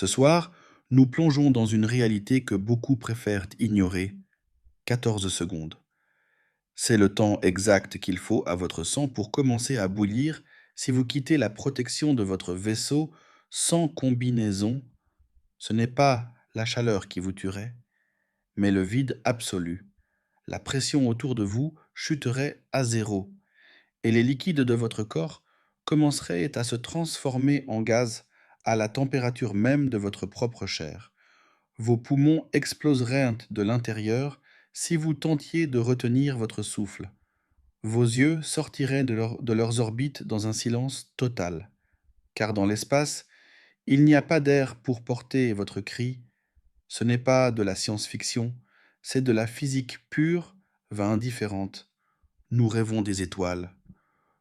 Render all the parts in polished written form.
Ce soir, nous plongeons dans une réalité que beaucoup préfèrent ignorer, 14 secondes. C'est le temps exact qu'il faut à votre sang pour commencer à bouillir si vous quittez la protection de votre vaisseau sans combinaison. Ce n'est pas la chaleur qui vous tuerait, mais le vide absolu. La pression autour de vous chuterait à zéro et les liquides de votre corps commenceraient à se transformer en gaz à la température même de votre propre chair. Vos poumons exploseraient de l'intérieur si vous tentiez de retenir votre souffle. Vos yeux sortiraient de leurs orbites dans un silence total, car dans l'espace, il n'y a pas d'air pour porter votre cri. Ce n'est pas de la science-fiction, c'est de la physique pure, indifférente. Nous rêvons des étoiles.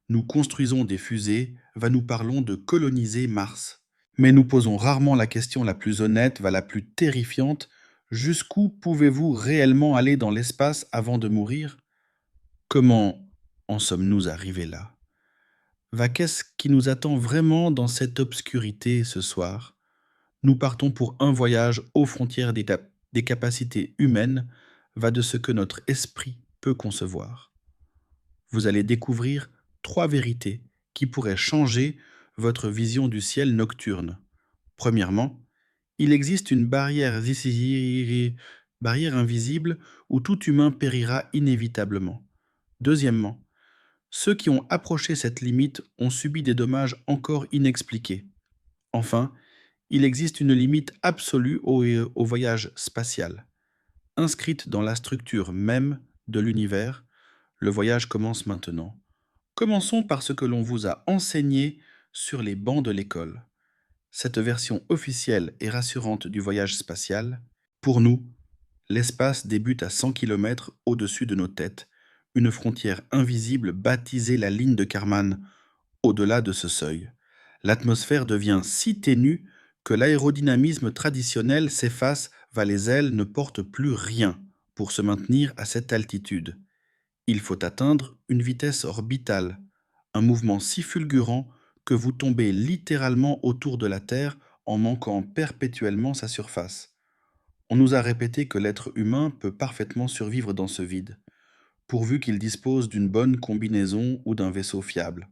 Nous construisons des fusées, nous parlons de coloniser Mars. Mais nous posons rarement la question la plus honnête, la plus terrifiante. Jusqu'où pouvez-vous réellement aller dans l'espace avant de mourir? Comment en sommes-nous arrivés là? Qu'est-ce qui nous attend vraiment dans cette obscurité ce soir? Nous partons pour un voyage aux frontières des capacités humaines, de ce que notre esprit peut concevoir. Vous allez découvrir 3 vérités qui pourraient changer votre vision du ciel nocturne. Premièrement, il existe une barrière invisible où tout humain périra inévitablement. Deuxièmement, ceux qui ont approché cette limite ont subi des dommages encore inexpliqués. Enfin, il existe une limite absolue au voyage spatial. Inscrite dans la structure même de l'univers, le voyage commence maintenant. Commençons par ce que l'on vous a enseigné sur les bancs de l'école. Cette version officielle et rassurante du voyage spatial, pour nous, l'espace débute à 100 km au-dessus de nos têtes, une frontière invisible baptisée la ligne de Kármán. Au-delà de ce seuil, l'atmosphère devient si ténue que l'aérodynamisme traditionnel s'efface, les ailes ne portent plus rien pour se maintenir à cette altitude. Il faut atteindre une vitesse orbitale, un mouvement si fulgurant que vous tombez littéralement autour de la Terre en manquant perpétuellement sa surface. On nous a répété que l'être humain peut parfaitement survivre dans ce vide, pourvu qu'il dispose d'une bonne combinaison ou d'un vaisseau fiable.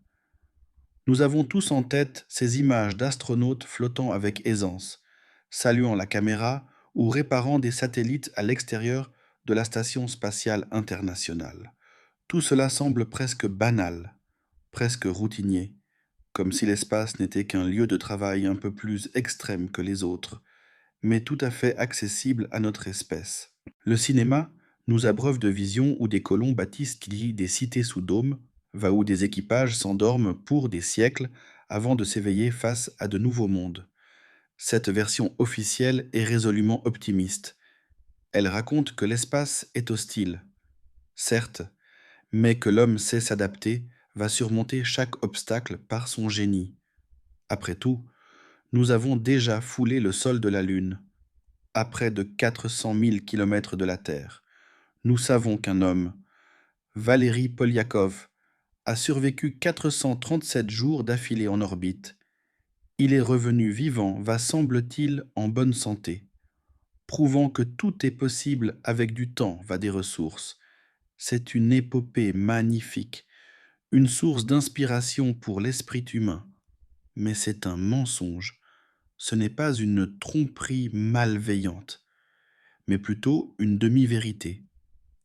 Nous avons tous en tête ces images d'astronautes flottant avec aisance, saluant la caméra ou réparant des satellites à l'extérieur de la Station spatiale internationale. Tout cela semble presque banal, presque routinier, comme si l'espace n'était qu'un lieu de travail un peu plus extrême que les autres, mais tout à fait accessible à notre espèce. Le cinéma nous abreuve de visions où des colons bâtissent des cités sous dôme, où des équipages s'endorment pour des siècles avant de s'éveiller face à de nouveaux mondes. Cette version officielle est résolument optimiste. Elle raconte que l'espace est hostile, certes, mais que l'homme sait s'adapter, surmonter chaque obstacle par son génie. Après tout, nous avons déjà foulé le sol de la Lune, à près de 400 000 km de la Terre. Nous savons qu'un homme, Valéry Polyakov, a survécu 437 jours d'affilée en orbite. Il est revenu vivant, semble-t-il, en bonne santé, prouvant que tout est possible avec du temps, des ressources. C'est une épopée magnifique, une source d'inspiration pour l'esprit humain. Mais c'est un mensonge. Ce n'est pas une tromperie malveillante, mais plutôt une demi-vérité.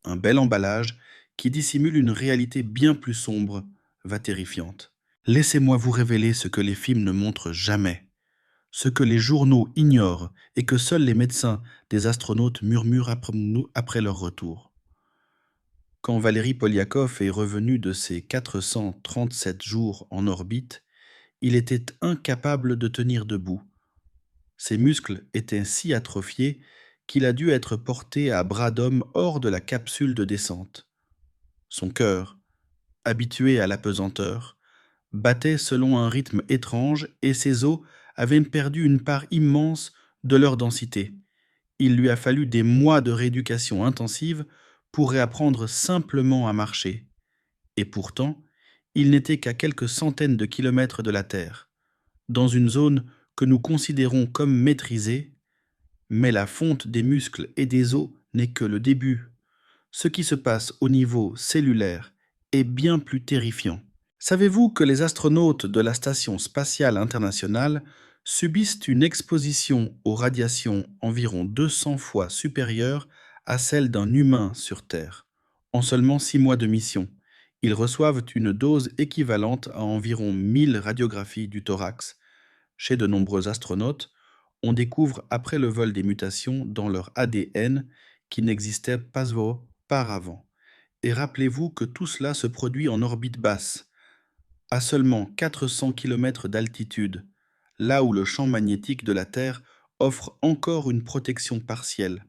Un bel emballage qui dissimule une réalité bien plus sombre, terrifiante. Laissez-moi vous révéler ce que les films ne montrent jamais, ce que les journaux ignorent et que seuls les médecins des astronautes murmurent après leur retour. Quand Valéry Polyakov est revenu de ses 437 jours en orbite, il était incapable de tenir debout. Ses muscles étaient si atrophiés qu'il a dû être porté à bras d'homme hors de la capsule de descente. Son cœur, habitué à la pesanteur, battait selon un rythme étrange et ses os avaient perdu une part immense de leur densité. Il lui a fallu des mois de rééducation intensive pour réapprendre simplement à marcher. Et pourtant, il n'était qu'à quelques centaines de kilomètres de la Terre, dans une zone que nous considérons comme maîtrisée, mais la fonte des muscles et des os n'est que le début. Ce qui se passe au niveau cellulaire est bien plus terrifiant. Savez-vous que les astronautes de la Station spatiale internationale subissent une exposition aux radiations environ 200 fois supérieure à celle d'un humain sur Terre? En seulement 6 mois de mission, ils reçoivent une dose équivalente à environ 1000 radiographies du thorax. Chez de nombreux astronautes, on découvre après le vol des mutations dans leur ADN qui n'existaient pas auparavant. Et rappelez-vous que tout cela se produit en orbite basse, à seulement 400 km d'altitude, là où le champ magnétique de la Terre offre encore une protection partielle.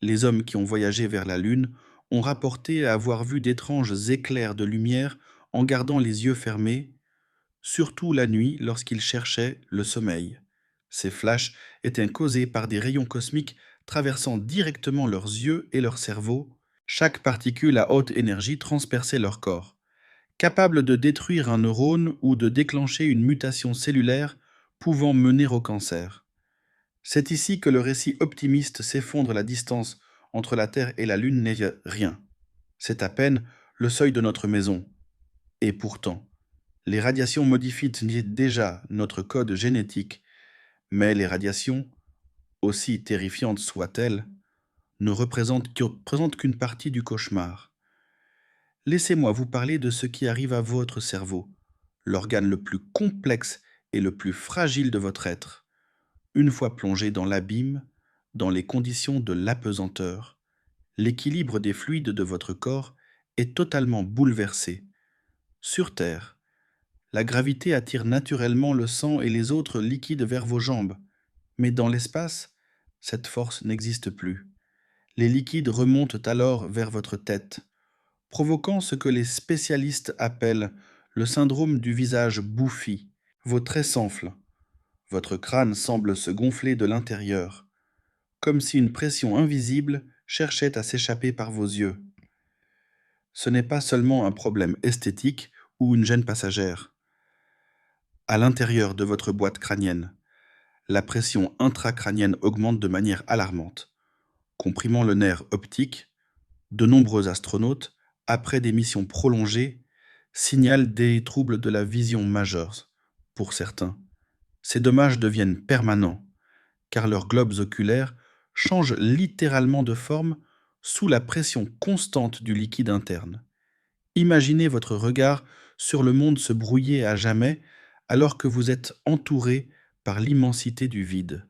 Les hommes qui ont voyagé vers la Lune ont rapporté avoir vu d'étranges éclairs de lumière en gardant les yeux fermés, surtout la nuit lorsqu'ils cherchaient le sommeil. Ces flashs étaient causés par des rayons cosmiques traversant directement leurs yeux et leur cerveau. Chaque particule à haute énergie transperçait leur corps, capable de détruire un neurone ou de déclencher une mutation cellulaire pouvant mener au cancer. C'est ici que le récit optimiste s'effondre. La distance entre la Terre et la Lune n'est rien. C'est à peine le seuil de notre maison. Et pourtant, les radiations modifient déjà notre code génétique, mais les radiations, aussi terrifiantes soient-elles, ne représentent qu'une partie du cauchemar. Laissez-moi vous parler de ce qui arrive à votre cerveau, l'organe le plus complexe et le plus fragile de votre être. Une fois plongé dans l'abîme, dans les conditions de l'apesanteur, l'équilibre des fluides de votre corps est totalement bouleversé. Sur Terre, la gravité attire naturellement le sang et les autres liquides vers vos jambes, mais dans l'espace, cette force n'existe plus. Les liquides remontent alors vers votre tête, provoquant ce que les spécialistes appellent le syndrome du visage bouffi. Vos traits s'enflent, votre crâne semble se gonfler de l'intérieur, comme si une pression invisible cherchait à s'échapper par vos yeux. Ce n'est pas seulement un problème esthétique ou une gêne passagère. À l'intérieur de votre boîte crânienne, la pression intracrânienne augmente de manière alarmante, comprimant le nerf optique. De nombreux astronautes, après des missions prolongées, signalent des troubles de la vision majeurs. Pour certains, ces dommages deviennent permanents, car leurs globes oculaires changent littéralement de forme sous la pression constante du liquide interne. Imaginez votre regard sur le monde se brouiller à jamais alors que vous êtes entouré par l'immensité du vide.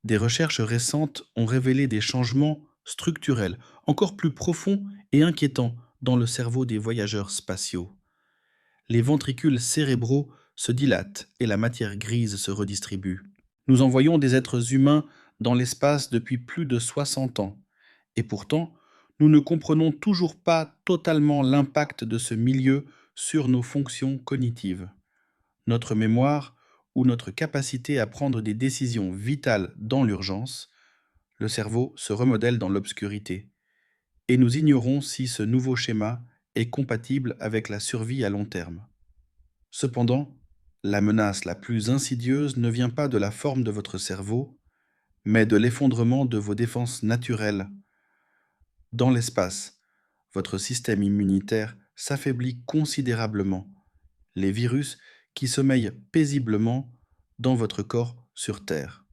Des recherches récentes ont révélé des changements structurels encore plus profonds et inquiétants dans le cerveau des voyageurs spatiaux. Les ventricules cérébraux se dilatent et la matière grise se redistribue. Nous envoyons des êtres humains dans l'espace depuis plus de 60 ans, et pourtant, nous ne comprenons toujours pas totalement l'impact de ce milieu sur nos fonctions cognitives. Notre mémoire ou notre capacité à prendre des décisions vitales dans l'urgence, le cerveau se remodèle dans l'obscurité, et nous ignorons si ce nouveau schéma est compatible avec la survie à long terme. Cependant, la menace la plus insidieuse ne vient pas de la forme de votre cerveau, mais de l'effondrement de vos défenses naturelles. Dans l'espace, votre système immunitaire s'affaiblit considérablement. Les virus qui sommeillent paisiblement dans votre corps sur Terre,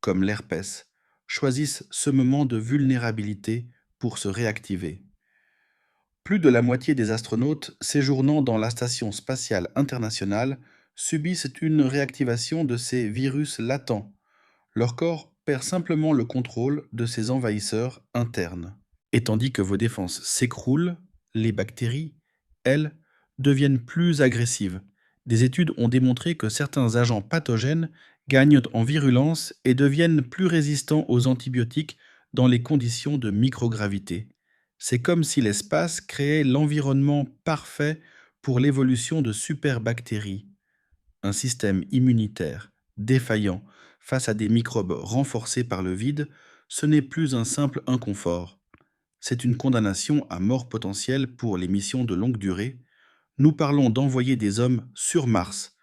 comme l'herpès, choisissent ce moment de vulnérabilité pour se réactiver. Plus de la moitié des astronautes séjournant dans la Station spatiale internationale subissent une réactivation de ces virus latents. Leur corps perd simplement le contrôle de ces envahisseurs internes. Et tandis que vos défenses s'écroulent, les bactéries, elles, deviennent plus agressives. Des études ont démontré que certains agents pathogènes gagnent en virulence et deviennent plus résistants aux antibiotiques dans les conditions de microgravité. C'est comme si l'espace créait l'environnement parfait pour l'évolution de superbactéries. Un système immunitaire défaillant face à des microbes renforcés par le vide, ce n'est plus un simple inconfort. C'est une condamnation à mort potentielle pour les missions de longue durée. Nous parlons d'envoyer des hommes sur Mars,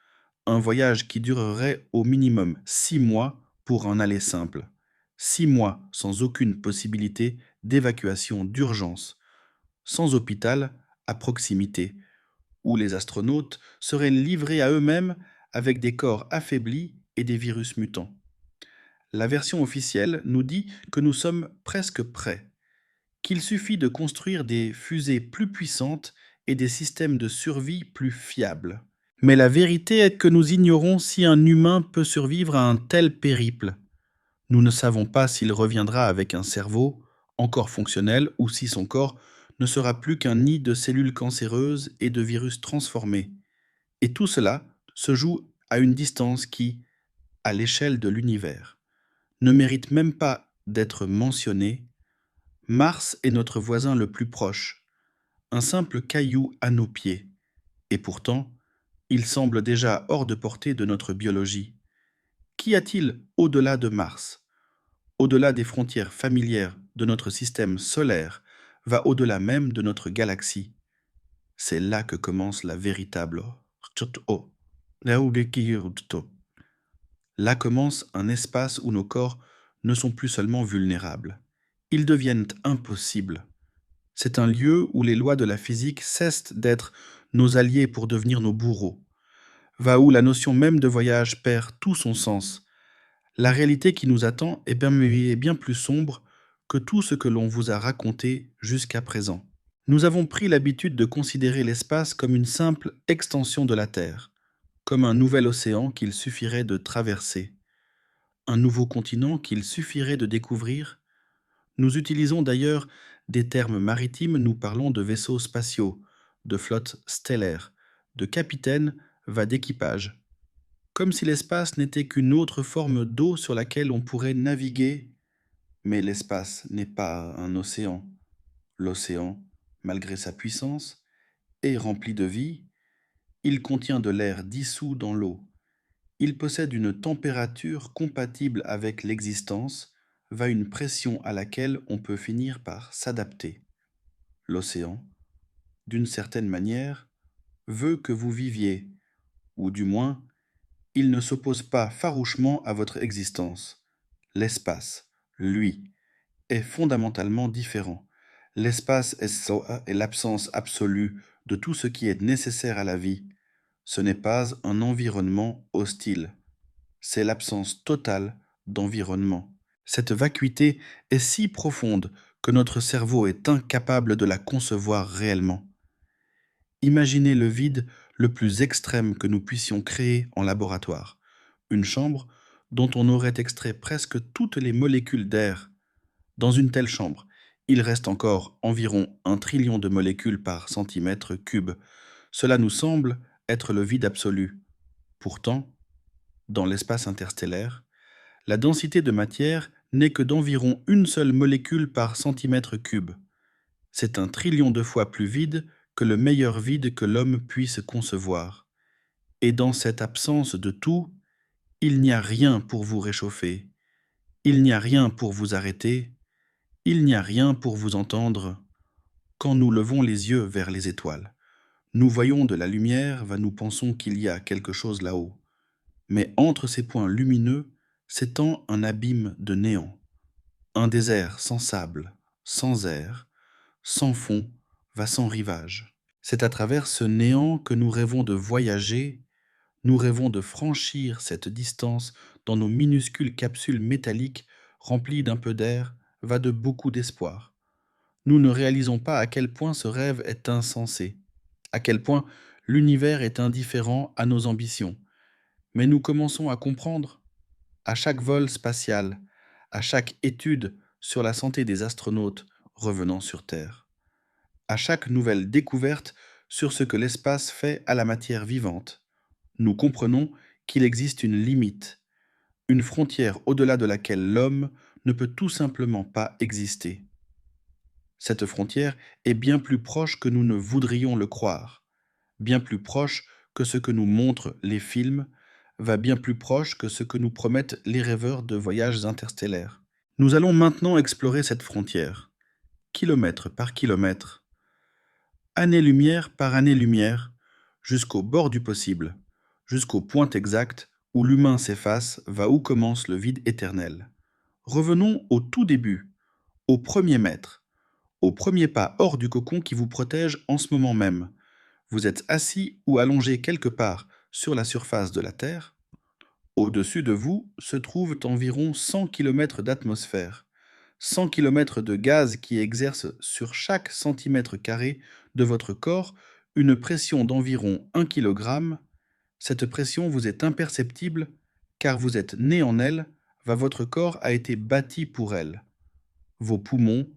Un voyage qui durerait au minimum 6 mois pour un aller simple. 6 mois sans aucune possibilité d'évacuation d'urgence, sans hôpital à proximité, où les astronautes seraient livrés à eux-mêmes avec des corps affaiblis et des virus mutants. La version officielle nous dit que nous sommes presque prêts, qu'il suffit de construire des fusées plus puissantes et des systèmes de survie plus fiables. Mais la vérité est que nous ignorons si un humain peut survivre à un tel périple. Nous ne savons pas s'il reviendra avec un cerveau encore fonctionnel ou si son corps ne sera plus qu'un nid de cellules cancéreuses et de virus transformés. Et tout cela se joue à une distance qui, à l'échelle de l'univers, ne mérite même pas d'être mentionnée. Mars est notre voisin le plus proche, un simple caillou à nos pieds. Et pourtant, il semble déjà hors de portée de notre biologie. Qu'y a-t-il au-delà de Mars? Au-delà des frontières familières de notre système solaire, va au-delà même de notre galaxie. C'est là que commence la véritable. Là commence un espace où nos corps ne sont plus seulement vulnérables. Ils deviennent impossibles. C'est un lieu où les lois de la physique cessent d'être nos alliés pour devenir nos bourreaux. Va où la notion même de voyage perd tout son sens. La réalité qui nous attend est bien plus sombre que tout ce que l'on vous a raconté jusqu'à présent. Nous avons pris l'habitude de considérer l'espace comme une simple extension de la Terre, comme un nouvel océan qu'il suffirait de traverser, un nouveau continent qu'il suffirait de découvrir. Nous utilisons d'ailleurs des termes maritimes, nous parlons de vaisseaux spatiaux, de flottes stellaires, de capitaines va d'équipage, comme si l'espace n'était qu'une autre forme d'eau sur laquelle on pourrait naviguer. Mais l'espace n'est pas un océan. L'océan, malgré sa puissance, est rempli de vie. Il contient de l'air dissous dans l'eau. Il possède une température compatible avec l'existence, va une pression à laquelle on peut finir par s'adapter. L'océan, d'une certaine manière, veut que vous viviez, ou du moins, il ne s'oppose pas farouchement à votre existence. L'espace, lui, est fondamentalement différent. L'espace est l'absence absolue de tout ce qui est nécessaire à la vie. Ce n'est pas un environnement hostile. C'est l'absence totale d'environnement. Cette vacuité est si profonde que notre cerveau est incapable de la concevoir réellement. Imaginez le vide le plus extrême que nous puissions créer en laboratoire. Une chambre dont on aurait extrait presque toutes les molécules d'air. Dans une telle chambre, il reste encore environ 1 trillion de molécules par centimètre cube. Cela nous semble être le vide absolu. Pourtant, dans l'espace interstellaire, la densité de matière n'est que d'environ une seule molécule par centimètre cube. C'est 1 trillion de fois plus vide que le meilleur vide que l'homme puisse concevoir. Et dans cette absence de tout, il n'y a rien pour vous réchauffer, il n'y a rien pour vous arrêter, il n'y a rien pour vous entendre. Quand nous levons les yeux vers les étoiles, nous voyons de la lumière, nous pensons qu'il y a quelque chose là-haut. Mais entre ces points lumineux s'étend un abîme de néant, un désert sans sable, sans air, sans fond, va sans rivage. C'est à travers ce néant que nous rêvons de voyager, nous rêvons de franchir cette distance dans nos minuscules capsules métalliques remplies d'un peu d'air, va de beaucoup d'espoir. Nous ne réalisons pas à quel point ce rêve est insensé, à quel point l'univers est indifférent à nos ambitions. Mais nous commençons à comprendre, à chaque vol spatial, à chaque étude sur la santé des astronautes revenant sur Terre, à chaque nouvelle découverte sur ce que l'espace fait à la matière vivante, nous comprenons qu'il existe une limite, une frontière au-delà de laquelle l'homme ne peut tout simplement pas exister. Cette frontière est bien plus proche que nous ne voudrions le croire, bien plus proche que ce que nous montrent les films, va bien plus proche que ce que nous promettent les rêveurs de voyages interstellaires. Nous allons maintenant explorer cette frontière, kilomètre par kilomètre, année-lumière par année-lumière, jusqu'au bord du possible, jusqu'au point exact où l'humain s'efface va où commence le vide éternel. Revenons au tout début, au premier mètre, au premier pas hors du cocon qui vous protège en ce moment même. Vous êtes assis ou allongé quelque part sur la surface de la Terre. Au-dessus de vous se trouvent environ 100 km d'atmosphère, 100 km de gaz qui exercent sur chaque centimètre carré de votre corps une pression d'environ 1 kg. Cette pression vous est imperceptible car vous êtes né en elle, votre corps a été bâti pour elle. Vos poumons,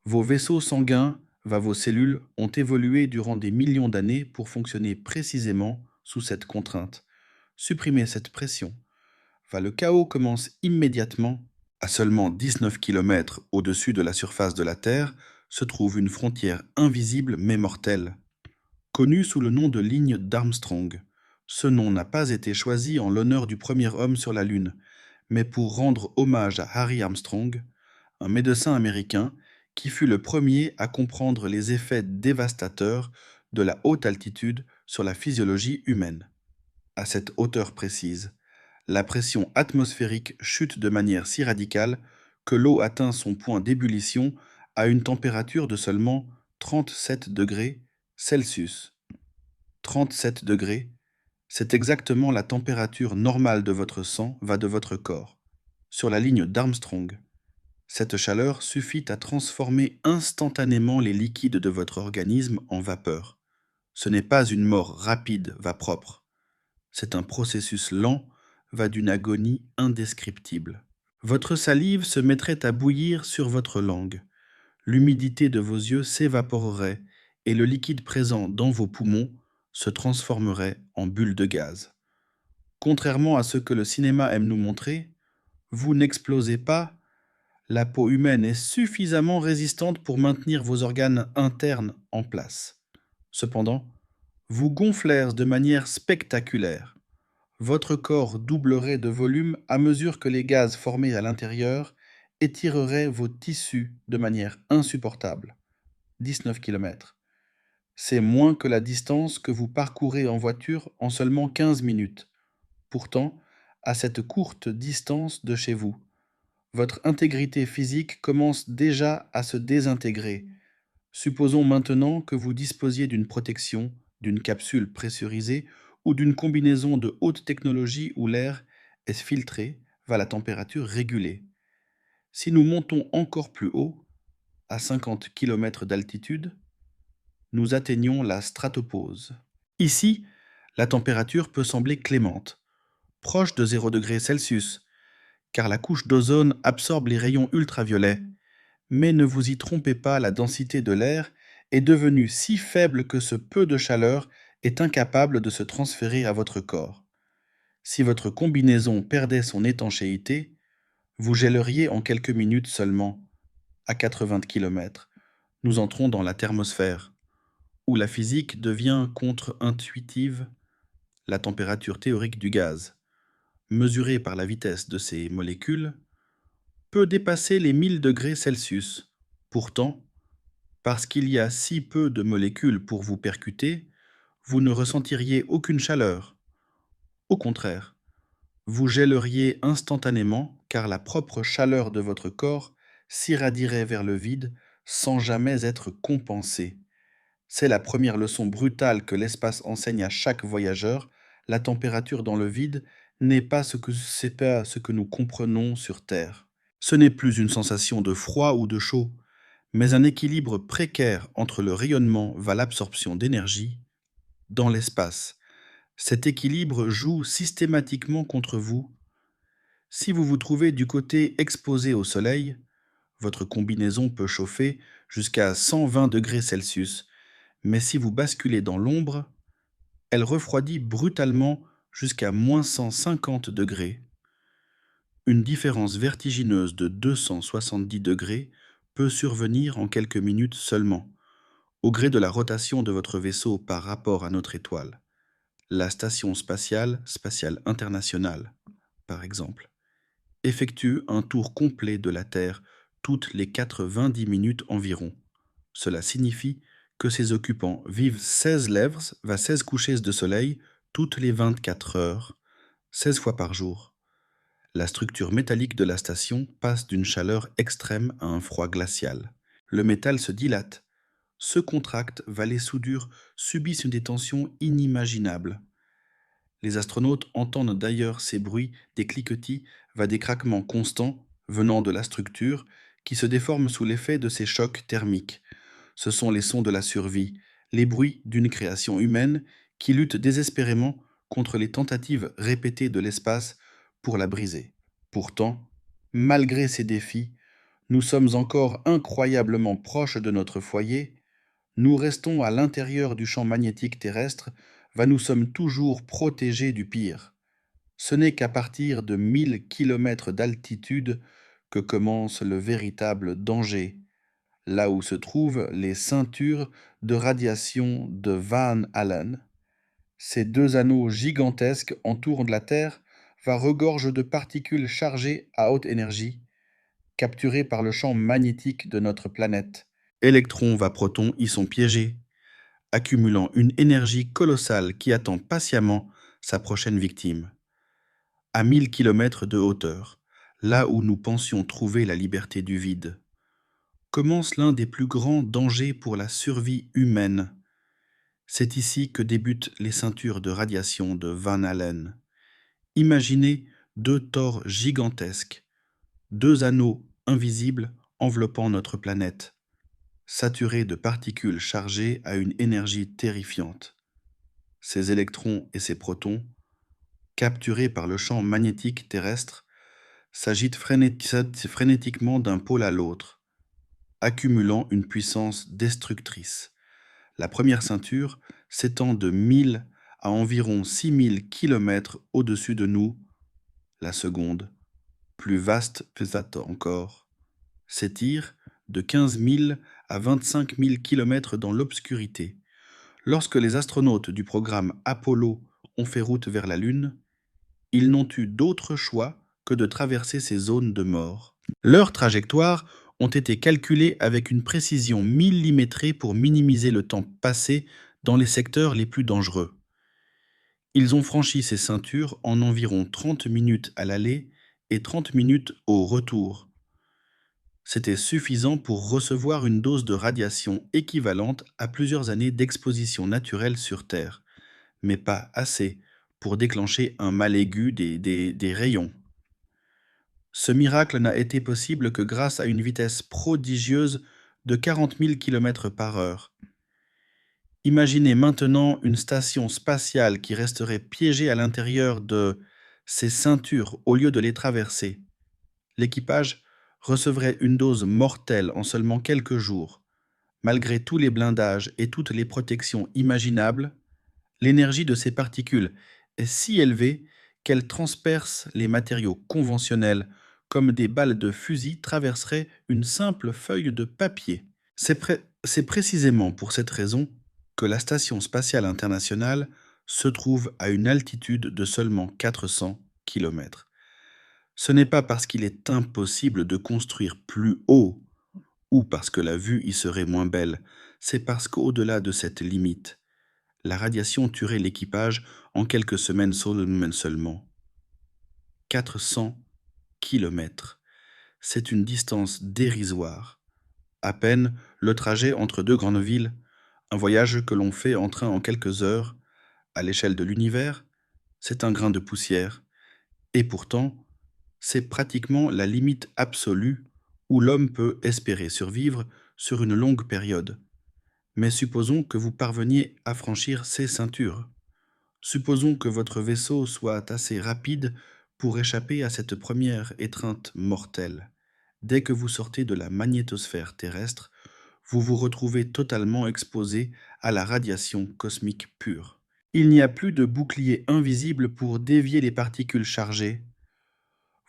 vos vaisseaux sanguins, vos cellules ont évolué durant des millions d'années pour fonctionner précisément sous cette contrainte. Supprimez cette pression. Le chaos commence immédiatement. À seulement 19 km au-dessus de la surface de la Terre se trouve une frontière invisible mais mortelle, connue sous le nom de ligne d'Armstrong. Ce nom n'a pas été choisi en l'honneur du premier homme sur la Lune, mais pour rendre hommage à Harry Armstrong, un médecin américain qui fut le premier à comprendre les effets dévastateurs de la haute altitude sur la physiologie humaine. À cette hauteur précise, la pression atmosphérique chute de manière si radicale que l'eau atteint son point d'ébullition à une température de seulement 37 degrés Celsius. 37 degrés, c'est exactement la température normale de votre sang de votre corps. Sur la ligne d'Armstrong, cette chaleur suffit à transformer instantanément les liquides de votre organisme en vapeur. Ce n'est pas une mort rapide, propre. C'est un processus lent, d'une agonie indescriptible. Votre salive se mettrait à bouillir sur votre langue. L'humidité de vos yeux s'évaporerait et le liquide présent dans vos poumons se transformerait en bulles de gaz. Contrairement à ce que le cinéma aime nous montrer, vous n'explosez pas. La peau humaine est suffisamment résistante pour maintenir vos organes internes en place. Cependant, vous gonflez de manière spectaculaire. Votre corps doublerait de volume à mesure que les gaz formés à l'intérieur étireraient vos tissus de manière insupportable. 19 km. C'est moins que la distance que vous parcourez en voiture en seulement 15 minutes. Pourtant, à cette courte distance de chez vous, votre intégrité physique commence déjà à se désintégrer. Supposons maintenant que vous disposiez d'une protection, d'une capsule pressurisée ou d'une combinaison de haute technologie où l'air est filtré, la température régulée. Si nous montons encore plus haut, à 50 km d'altitude, nous atteignons la stratopause. Ici, la température peut sembler clémente, proche de 0 degré Celsius, car la couche d'ozone absorbe les rayons ultraviolets. Mais ne vous y trompez pas, la densité de l'air est devenue si faible que ce peu de chaleur est incapable de se transférer à votre corps. Si votre combinaison perdait son étanchéité, vous gèleriez en quelques minutes seulement. À 80 km, nous entrons dans la thermosphère, où la physique devient contre-intuitive. La température théorique du gaz, mesurée par la vitesse de ses molécules, peut dépasser les 1000 degrés Celsius. Pourtant, parce qu'il y a si peu de molécules pour vous percuter, vous ne ressentiriez aucune chaleur. Au contraire, vous gèleriez instantanément car la propre chaleur de votre corps s'irradierait vers le vide sans jamais être compensée. C'est la première leçon brutale que l'espace enseigne à chaque voyageur. La température dans le vide n'est pas ce que nous comprenons sur Terre. Ce n'est plus une sensation de froid ou de chaud, mais un équilibre précaire entre le rayonnement l'absorption d'énergie. Dans l'espace, cet équilibre joue systématiquement contre vous. Si vous vous trouvez du côté exposé au soleil, votre combinaison peut chauffer jusqu'à 120 degrés Celsius, mais si vous basculez dans l'ombre, elle refroidit brutalement jusqu'à moins 150 degrés. Une différence vertigineuse de 270 degrés peut survenir en quelques minutes seulement, au gré de la rotation de votre vaisseau par rapport à notre étoile. La Station spatiale internationale, par exemple, effectue un tour complet de la Terre toutes les 90 minutes environ. Cela signifie que ses occupants vivent 16 couchers de soleil toutes les 24 heures, 16 fois par jour. La structure métallique de la station passe d'une chaleur extrême à un froid glacial. Le métal se dilate, se contracte, les soudures subissent une tensions inimaginables. Les astronautes entendent d'ailleurs ces bruits, des cliquetis, des craquements constants venant de la structure qui se déforme sous l'effet de ces chocs thermiques. Ce sont les sons de la survie, les bruits d'une création humaine qui lutte désespérément contre les tentatives répétées de l'espace pour la briser. Pourtant, malgré ces défis, nous sommes encore incroyablement proches de notre foyer, nous restons à l'intérieur du champ magnétique terrestre, nous sommes toujours protégés du pire. Ce n'est qu'à partir de 1000 km d'altitude que commence le véritable danger, là où se trouvent les ceintures de radiation de Van Allen. Ces deux anneaux gigantesques entourent la Terre, regorgent de particules chargées à haute énergie, capturées par le champ magnétique de notre planète. Électrons, protons y sont piégés, accumulant une énergie colossale qui attend patiemment sa prochaine victime. À 1000 km de hauteur, là où nous pensions trouver la liberté du vide, commence l'un des plus grands dangers pour la survie humaine. C'est ici que débutent les ceintures de radiation de Van Allen. Imaginez deux tores gigantesques, deux anneaux invisibles enveloppant notre planète, saturés de particules chargées à une énergie terrifiante. Ces électrons et ces protons, capturés par le champ magnétique terrestre, s'agitent frénétiquement d'un pôle à l'autre, accumulant une puissance destructrice. La première ceinture s'étend de 1000 à environ 6000 km au-dessus de nous. La seconde, plus vaste peut-être encore, s'étire de 15 000 à 25 000 km dans l'obscurité. Lorsque les astronautes du programme Apollo ont fait route vers la Lune, ils n'ont eu d'autre choix que de traverser ces zones de mort. Leurs trajectoires ont été calculées avec une précision millimétrée pour minimiser le temps passé dans les secteurs les plus dangereux. Ils ont franchi ces ceintures en environ 30 minutes à l'aller et 30 minutes au retour. C'était suffisant pour recevoir une dose de radiation équivalente à plusieurs années d'exposition naturelle sur Terre, mais pas assez pour déclencher un mal aigu des rayons. Ce miracle n'a été possible que grâce à une vitesse prodigieuse de 40 000 km par heure. Imaginez maintenant une station spatiale qui resterait piégée à l'intérieur de ces ceintures au lieu de les traverser. L'équipage recevrait une dose mortelle en seulement quelques jours. Malgré tous les blindages et toutes les protections imaginables, l'énergie de ces particules est si élevée qu'elles transpercent les matériaux conventionnels comme des balles de fusil traverseraient une simple feuille de papier. C'est précisément pour cette raison que la Station spatiale internationale se trouve à une altitude de seulement 400 km. Ce n'est pas parce qu'il est impossible de construire plus haut ou parce que la vue y serait moins belle, c'est parce qu'au-delà de cette limite, la radiation tuerait l'équipage en quelques semaines seulement. 400 km, c'est une distance dérisoire. À peine le trajet entre deux grandes villes, un voyage que l'on fait en train en quelques heures, à l'échelle de l'univers, c'est un grain de poussière. Et pourtant, c'est pratiquement la limite absolue où l'homme peut espérer survivre sur une longue période. Mais supposons que vous parveniez à franchir ces ceintures. Supposons que votre vaisseau soit assez rapide pour échapper à cette première étreinte mortelle. Dès que vous sortez de la magnétosphère terrestre, vous vous retrouvez totalement exposé à la radiation cosmique pure. Il n'y a plus de bouclier invisible pour dévier les particules chargées.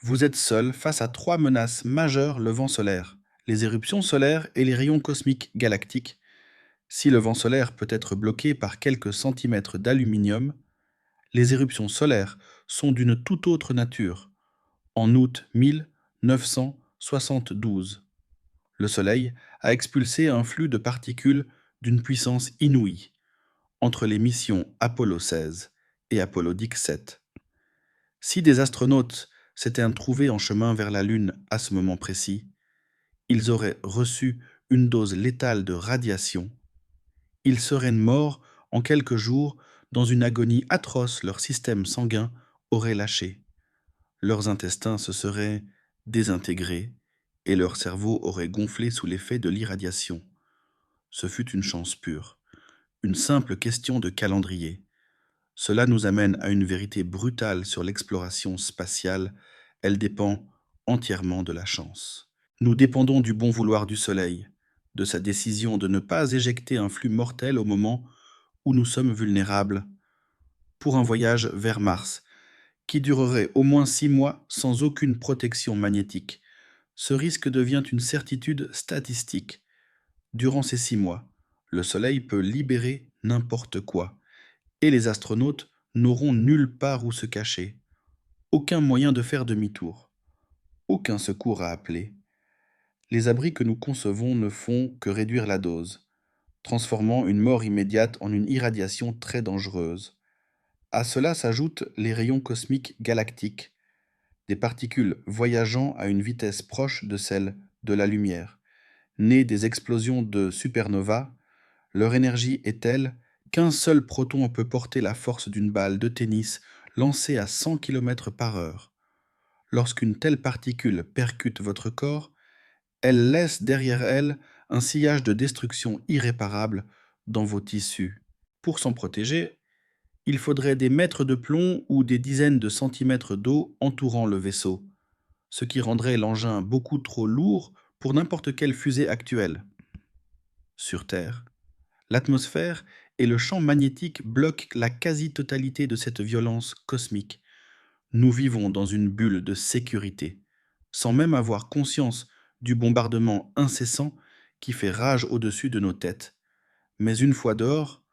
Vous êtes seul face à trois menaces majeures: le vent solaire, les éruptions solaires et les rayons cosmiques galactiques. Si le vent solaire peut être bloqué par quelques centimètres d'aluminium, les éruptions solaires sont d'une toute autre nature. En août 1972, le Soleil a expulsé un flux de particules d'une puissance inouïe. Entre les missions Apollo 16 et apollodique 7. Si des astronautes s'étaient trouvés en chemin vers la Lune à ce moment précis, ils auraient reçu une dose létale de radiation. Ils seraient morts en quelques jours dans une agonie atroce, leur système sanguin aurait lâché. Leurs intestins se seraient désintégrés et leur cerveau aurait gonflé sous l'effet de l'irradiation. Ce fut une chance pure, une simple question de calendrier. Cela nous amène à une vérité brutale sur l'exploration spatiale. Elle dépend entièrement de la chance. Nous dépendons du bon vouloir du Soleil, de sa décision de ne pas éjecter un flux mortel au moment où nous sommes vulnérables, pour un voyage vers Mars, qui durerait au moins 6 mois sans aucune protection magnétique. Ce risque devient une certitude statistique. Durant ces 6 mois, le Soleil peut libérer n'importe quoi, et les astronautes n'auront nulle part où se cacher, aucun moyen de faire demi-tour, aucun secours à appeler. Les abris que nous concevons ne font que réduire la dose, transformant une mort immédiate en une irradiation très dangereuse. À cela s'ajoutent les rayons cosmiques galactiques, des particules voyageant à une vitesse proche de celle de la lumière. Nées des explosions de supernovas, leur énergie est telle qu'un seul proton peut porter la force d'une balle de tennis lancée à 100 km/h. Lorsqu'une telle particule percute votre corps, elle laisse derrière elle un sillage de destruction irréparable dans vos tissus. Pour s'en protéger, il faudrait des mètres de plomb ou des dizaines de centimètres d'eau entourant le vaisseau, ce qui rendrait l'engin beaucoup trop lourd pour n'importe quelle fusée actuelle. Sur Terre, l'atmosphère et le champ magnétique bloquent la quasi-totalité de cette violence cosmique. Nous vivons dans une bulle de sécurité, sans même avoir conscience du bombardement incessant qui fait rage au-dessus de nos têtes. Mais une fois dehors,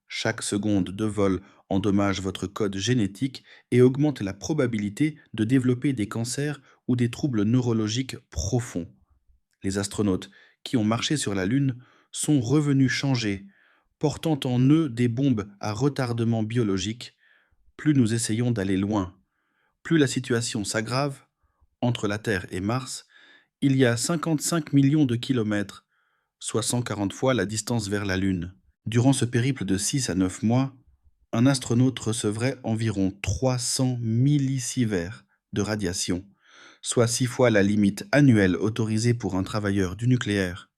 chaque seconde de vol endommage votre code génétique et augmente la probabilité de développer des cancers ou des troubles neurologiques profonds. Les astronautes qui ont marché sur la Lune sont revenus changés, portant en eux des bombes à retardement biologique. Plus nous essayons d'aller loin, plus la situation s'aggrave. Entre la Terre et Mars, il y a 55 millions de kilomètres, soit 140 fois la distance vers la Lune. Durant ce périple de 6 à 9 mois, un astronaute recevrait environ 300 millisieverts de radiation, soit 6 fois la limite annuelle autorisée pour un travailleur du nucléaire.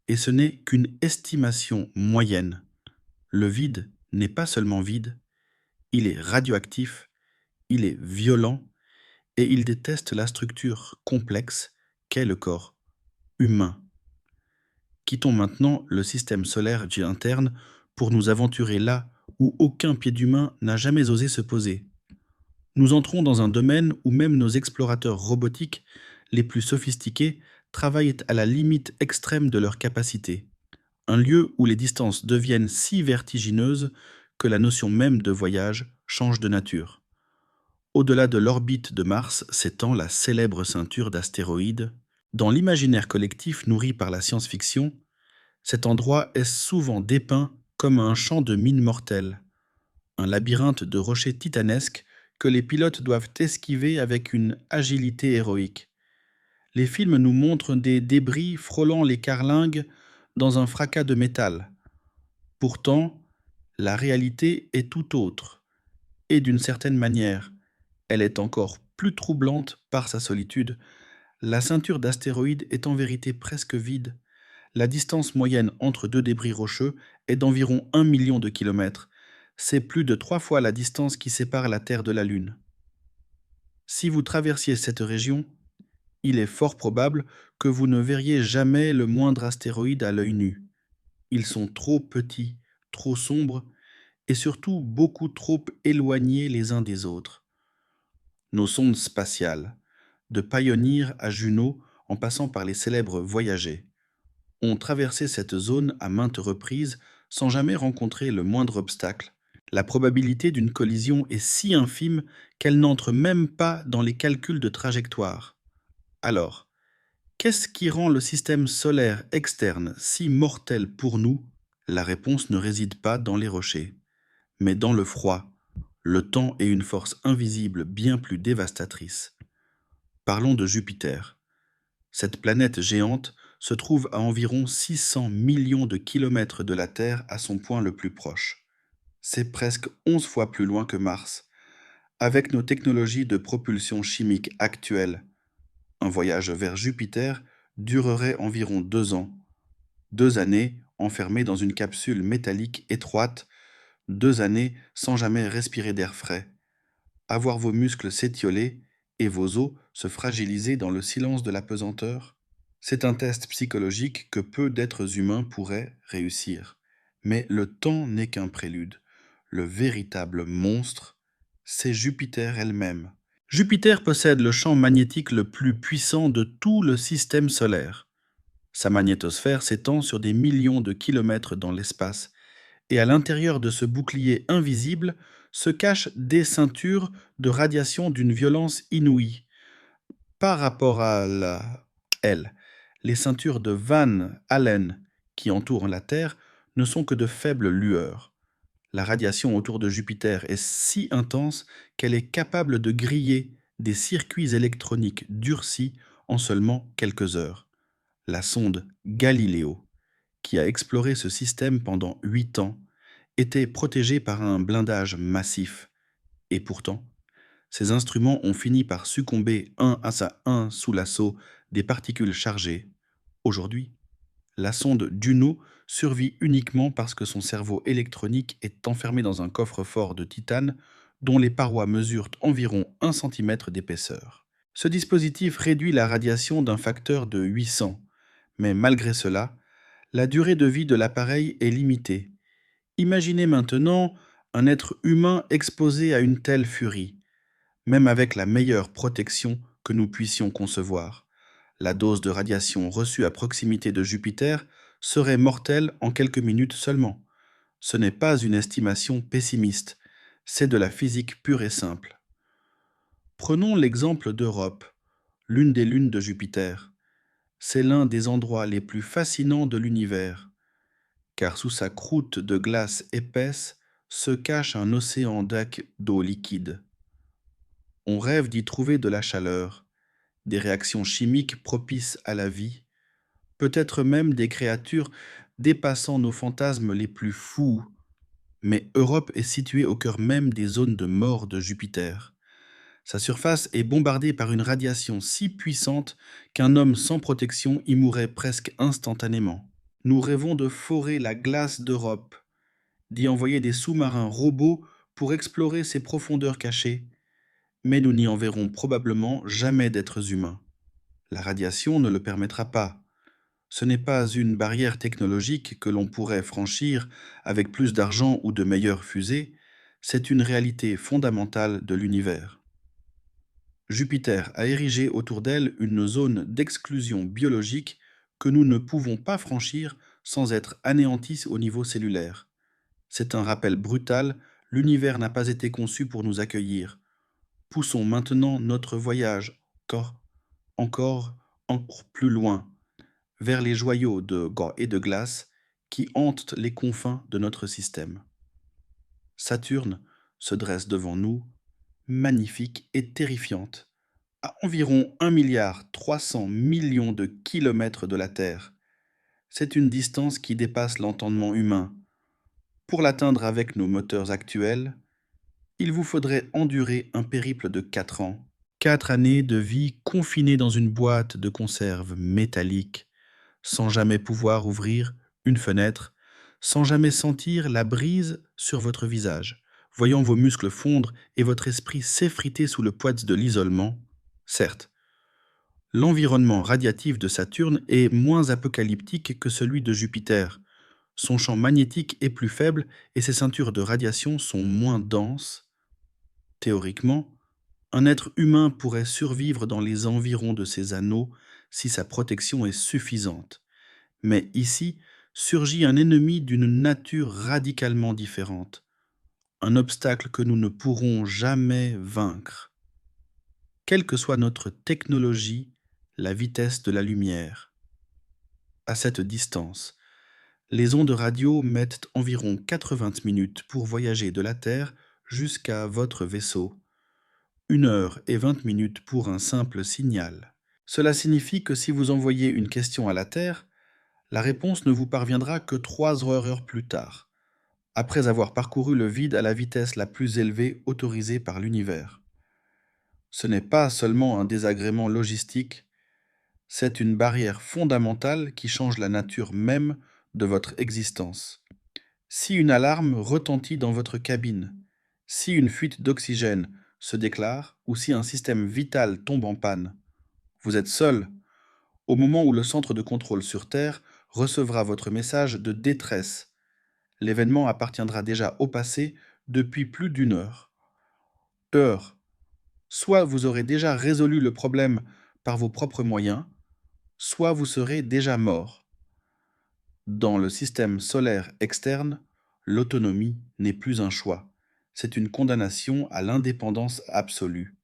Et ce n'est qu'une estimation moyenne. Le vide n'est pas seulement vide, il est radioactif, il est violent et il déteste la structure complexe qu'est le corps humain. Quittons maintenant le système solaire dit interne pour nous aventurer là où aucun pied d'humain n'a jamais osé se poser. Nous entrons dans un domaine où même nos explorateurs robotiques les plus sophistiqués travaillent à la limite extrême de leur capacité. Un lieu où les distances deviennent si vertigineuses que la notion même de voyage change de nature. Au-delà de l'orbite de Mars s'étend la célèbre ceinture d'astéroïdes. Dans l'imaginaire collectif nourri par la science-fiction, cet endroit est souvent dépeint comme un champ de mines mortelles, un labyrinthe de rochers titanesques que les pilotes doivent esquiver avec une agilité héroïque. Les films nous montrent des débris frôlant les carlingues dans un fracas de métal. Pourtant, la réalité est tout autre, et d'une certaine manière, elle est encore plus troublante par sa solitude. La ceinture d'astéroïdes est en vérité presque vide. La distance moyenne entre deux débris rocheux est d'environ 1 million de kilomètres. C'est plus de 3 fois la distance qui sépare la Terre de la Lune. Si vous traversiez cette région, il est fort probable que vous ne verriez jamais le moindre astéroïde à l'œil nu. Ils sont trop petits, trop sombres et surtout beaucoup trop éloignés les uns des autres. Nos sondes spatiales, de Pioneer à Juno en passant par les célèbres Voyager, ont traversé cette zone à maintes reprises sans jamais rencontrer le moindre obstacle. La probabilité d'une collision est si infime qu'elle n'entre même pas dans les calculs de trajectoire. Alors, qu'est-ce qui rend le système solaire externe si mortel pour nous? La réponse ne réside pas dans les rochers, mais dans le froid, Le temps est une force invisible bien plus dévastatrice. Parlons de Jupiter. Cette planète géante se trouve à environ 600 millions de kilomètres de la Terre à son point le plus proche. C'est presque 11 fois plus loin que Mars. Avec nos technologies de propulsion chimique actuelles, un voyage vers Jupiter durerait environ 2 ans. 2 années enfermées dans une capsule métallique étroite, 2 années sans jamais respirer d'air frais, avoir vos muscles s'étioler et vos os se fragiliser dans le silence de la pesanteur. C'est un test psychologique que peu d'êtres humains pourraient réussir. Mais le temps n'est qu'un prélude. Le véritable monstre, c'est Jupiter elle-même. Jupiter possède le champ magnétique le plus puissant de tout le système solaire. Sa magnétosphère s'étend sur des millions de kilomètres dans l'espace, et à l'intérieur de ce bouclier invisible se cachent des ceintures de radiation d'une violence inouïe. Par rapport à elle, les ceintures de Van Allen qui entourent la Terre ne sont que de faibles lueurs. La radiation autour de Jupiter est si intense qu'elle est capable de griller des circuits électroniques durcis en seulement quelques heures. La sonde Galileo, qui a exploré ce système pendant 8 ans, était protégée par un blindage massif. Et pourtant, ces instruments ont fini par succomber un sous l'assaut des particules chargées. Aujourd'hui, la sonde Juno survit uniquement parce que son cerveau électronique est enfermé dans un coffre-fort de titane dont les parois mesurent environ 1 cm d'épaisseur. Ce dispositif réduit la radiation d'un facteur de 800, mais malgré cela, la durée de vie de l'appareil est limitée. Imaginez maintenant un être humain exposé à une telle furie, même avec la meilleure protection que nous puissions concevoir. La dose de radiation reçue à proximité de Jupiter serait mortelle en quelques minutes seulement. Ce n'est pas une estimation pessimiste, c'est de la physique pure et simple. Prenons l'exemple d'Europe, l'une des lunes de Jupiter. C'est l'un des endroits les plus fascinants de l'univers, car sous sa croûte de glace épaisse se cache un océan d'eau liquide. On rêve d'y trouver de la chaleur, des réactions chimiques propices à la vie, peut-être même des créatures dépassant nos fantasmes les plus fous. Mais Europe est située au cœur même des zones de mort de Jupiter. Sa surface est bombardée par une radiation si puissante qu'un homme sans protection y mourrait presque instantanément. Nous rêvons de forer la glace d'Europe, d'y envoyer des sous-marins robots pour explorer ces profondeurs cachées, mais nous n'y enverrons probablement jamais d'êtres humains. La radiation ne le permettra pas. Ce n'est pas une barrière technologique que l'on pourrait franchir avec plus d'argent ou de meilleures fusées, c'est une réalité fondamentale de l'univers. Jupiter a érigé autour d'elle une zone d'exclusion biologique que nous ne pouvons pas franchir sans être anéantis au niveau cellulaire. C'est un rappel brutal, l'univers n'a pas été conçu pour nous accueillir. Poussons maintenant notre voyage encore plus loin, vers les joyaux et de glace qui hantent les confins de notre système. Saturne se dresse devant nous, magnifique et terrifiante, à environ 1,3 milliard de kilomètres de la Terre. C'est une distance qui dépasse l'entendement humain. Pour l'atteindre avec nos moteurs actuels, il vous faudrait endurer un périple de 4 ans. 4 années de vie confinée dans une boîte de conserve métallique, sans jamais pouvoir ouvrir une fenêtre, sans jamais sentir la brise sur votre visage, voyant vos muscles fondre et votre esprit s'effriter sous le poids de l'isolement. Certes, l'environnement radiatif de Saturne est moins apocalyptique que celui de Jupiter. Son champ magnétique est plus faible et ses ceintures de radiation sont moins denses. Théoriquement, un être humain pourrait survivre dans les environs de ces anneaux si sa protection est suffisante. Mais ici surgit un ennemi d'une nature radicalement différente, un obstacle que nous ne pourrons jamais vaincre. Quelle que soit notre technologie, la vitesse de la lumière. À cette distance, les ondes radio mettent environ 80 minutes pour voyager de la Terre jusqu'à votre vaisseau. 1 heure et 20 minutes pour un simple signal. Cela signifie que si vous envoyez une question à la Terre, la réponse ne vous parviendra que 3 heures plus tard, après avoir parcouru le vide à la vitesse la plus élevée autorisée par l'univers. Ce n'est pas seulement un désagrément logistique, c'est une barrière fondamentale qui change la nature même de votre existence. Si une alarme retentit dans votre cabine, si une fuite d'oxygène se déclare ou si un système vital tombe en panne, vous êtes seul au moment où le centre de contrôle sur Terre recevra votre message de détresse. L'événement appartiendra déjà au passé depuis plus d'une heure. Heure. Soit vous aurez déjà résolu le problème par vos propres moyens, soit vous serez déjà mort. Dans le système solaire externe, l'autonomie n'est plus un choix. C'est une condamnation à l'indépendance absolue.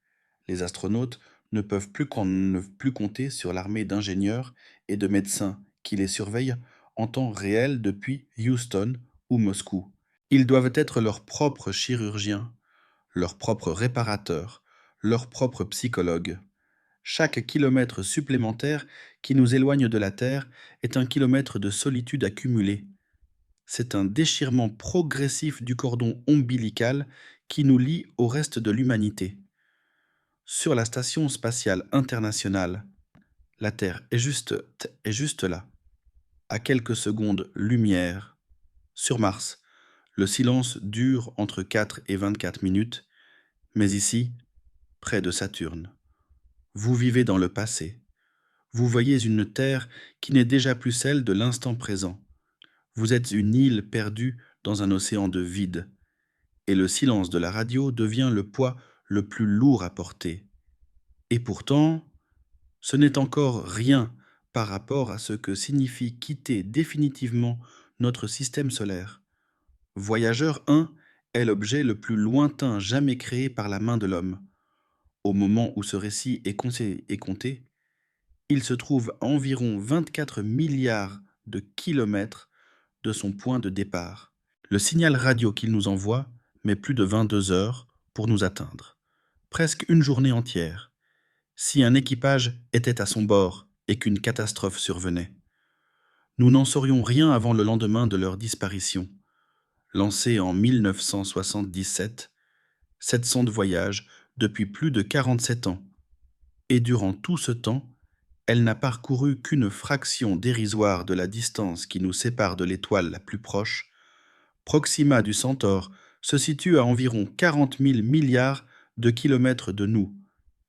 Les astronautes ne plus compter sur l'armée d'ingénieurs et de médecins qui les surveillent en temps réel depuis Houston ou Moscou. Ils doivent être leurs propres chirurgiens, leurs propres réparateurs, leurs propres psychologues. Chaque kilomètre supplémentaire qui nous éloigne de la Terre est un kilomètre de solitude accumulée. C'est un déchirement progressif du cordon ombilical qui nous lie au reste de l'humanité. Sur la station spatiale internationale, la Terre est juste là, à quelques secondes-lumière. Sur Mars, le silence dure entre 4 et 24 minutes, mais ici, près de Saturne, vous vivez dans le passé. Vous voyez une Terre qui n'est déjà plus celle de l'instant présent. Vous êtes une île perdue dans un océan de vide, et le silence de la radio devient le poids le plus lourd à porter. Et pourtant, ce n'est encore rien par rapport à ce que signifie quitter définitivement notre système solaire. Voyageur 1 est l'objet le plus lointain jamais créé par la main de l'homme. Au moment où ce récit est compté, il se trouve à environ 24 milliards de kilomètres de son point de départ. Le signal radio qu'il nous envoie met plus de 22 heures pour nous atteindre. Presque une journée entière. Si un équipage était à son bord et qu'une catastrophe survenait. Nous n'en saurions rien avant le lendemain de leur disparition. Lancée en 1977, cette sonde voyage depuis plus de 47 ans. Et durant tout ce temps, elle n'a parcouru qu'une fraction dérisoire de la distance qui nous sépare de l'étoile la plus proche. Proxima du Centaure se situe à environ 40 000 milliards de kilomètres de nous,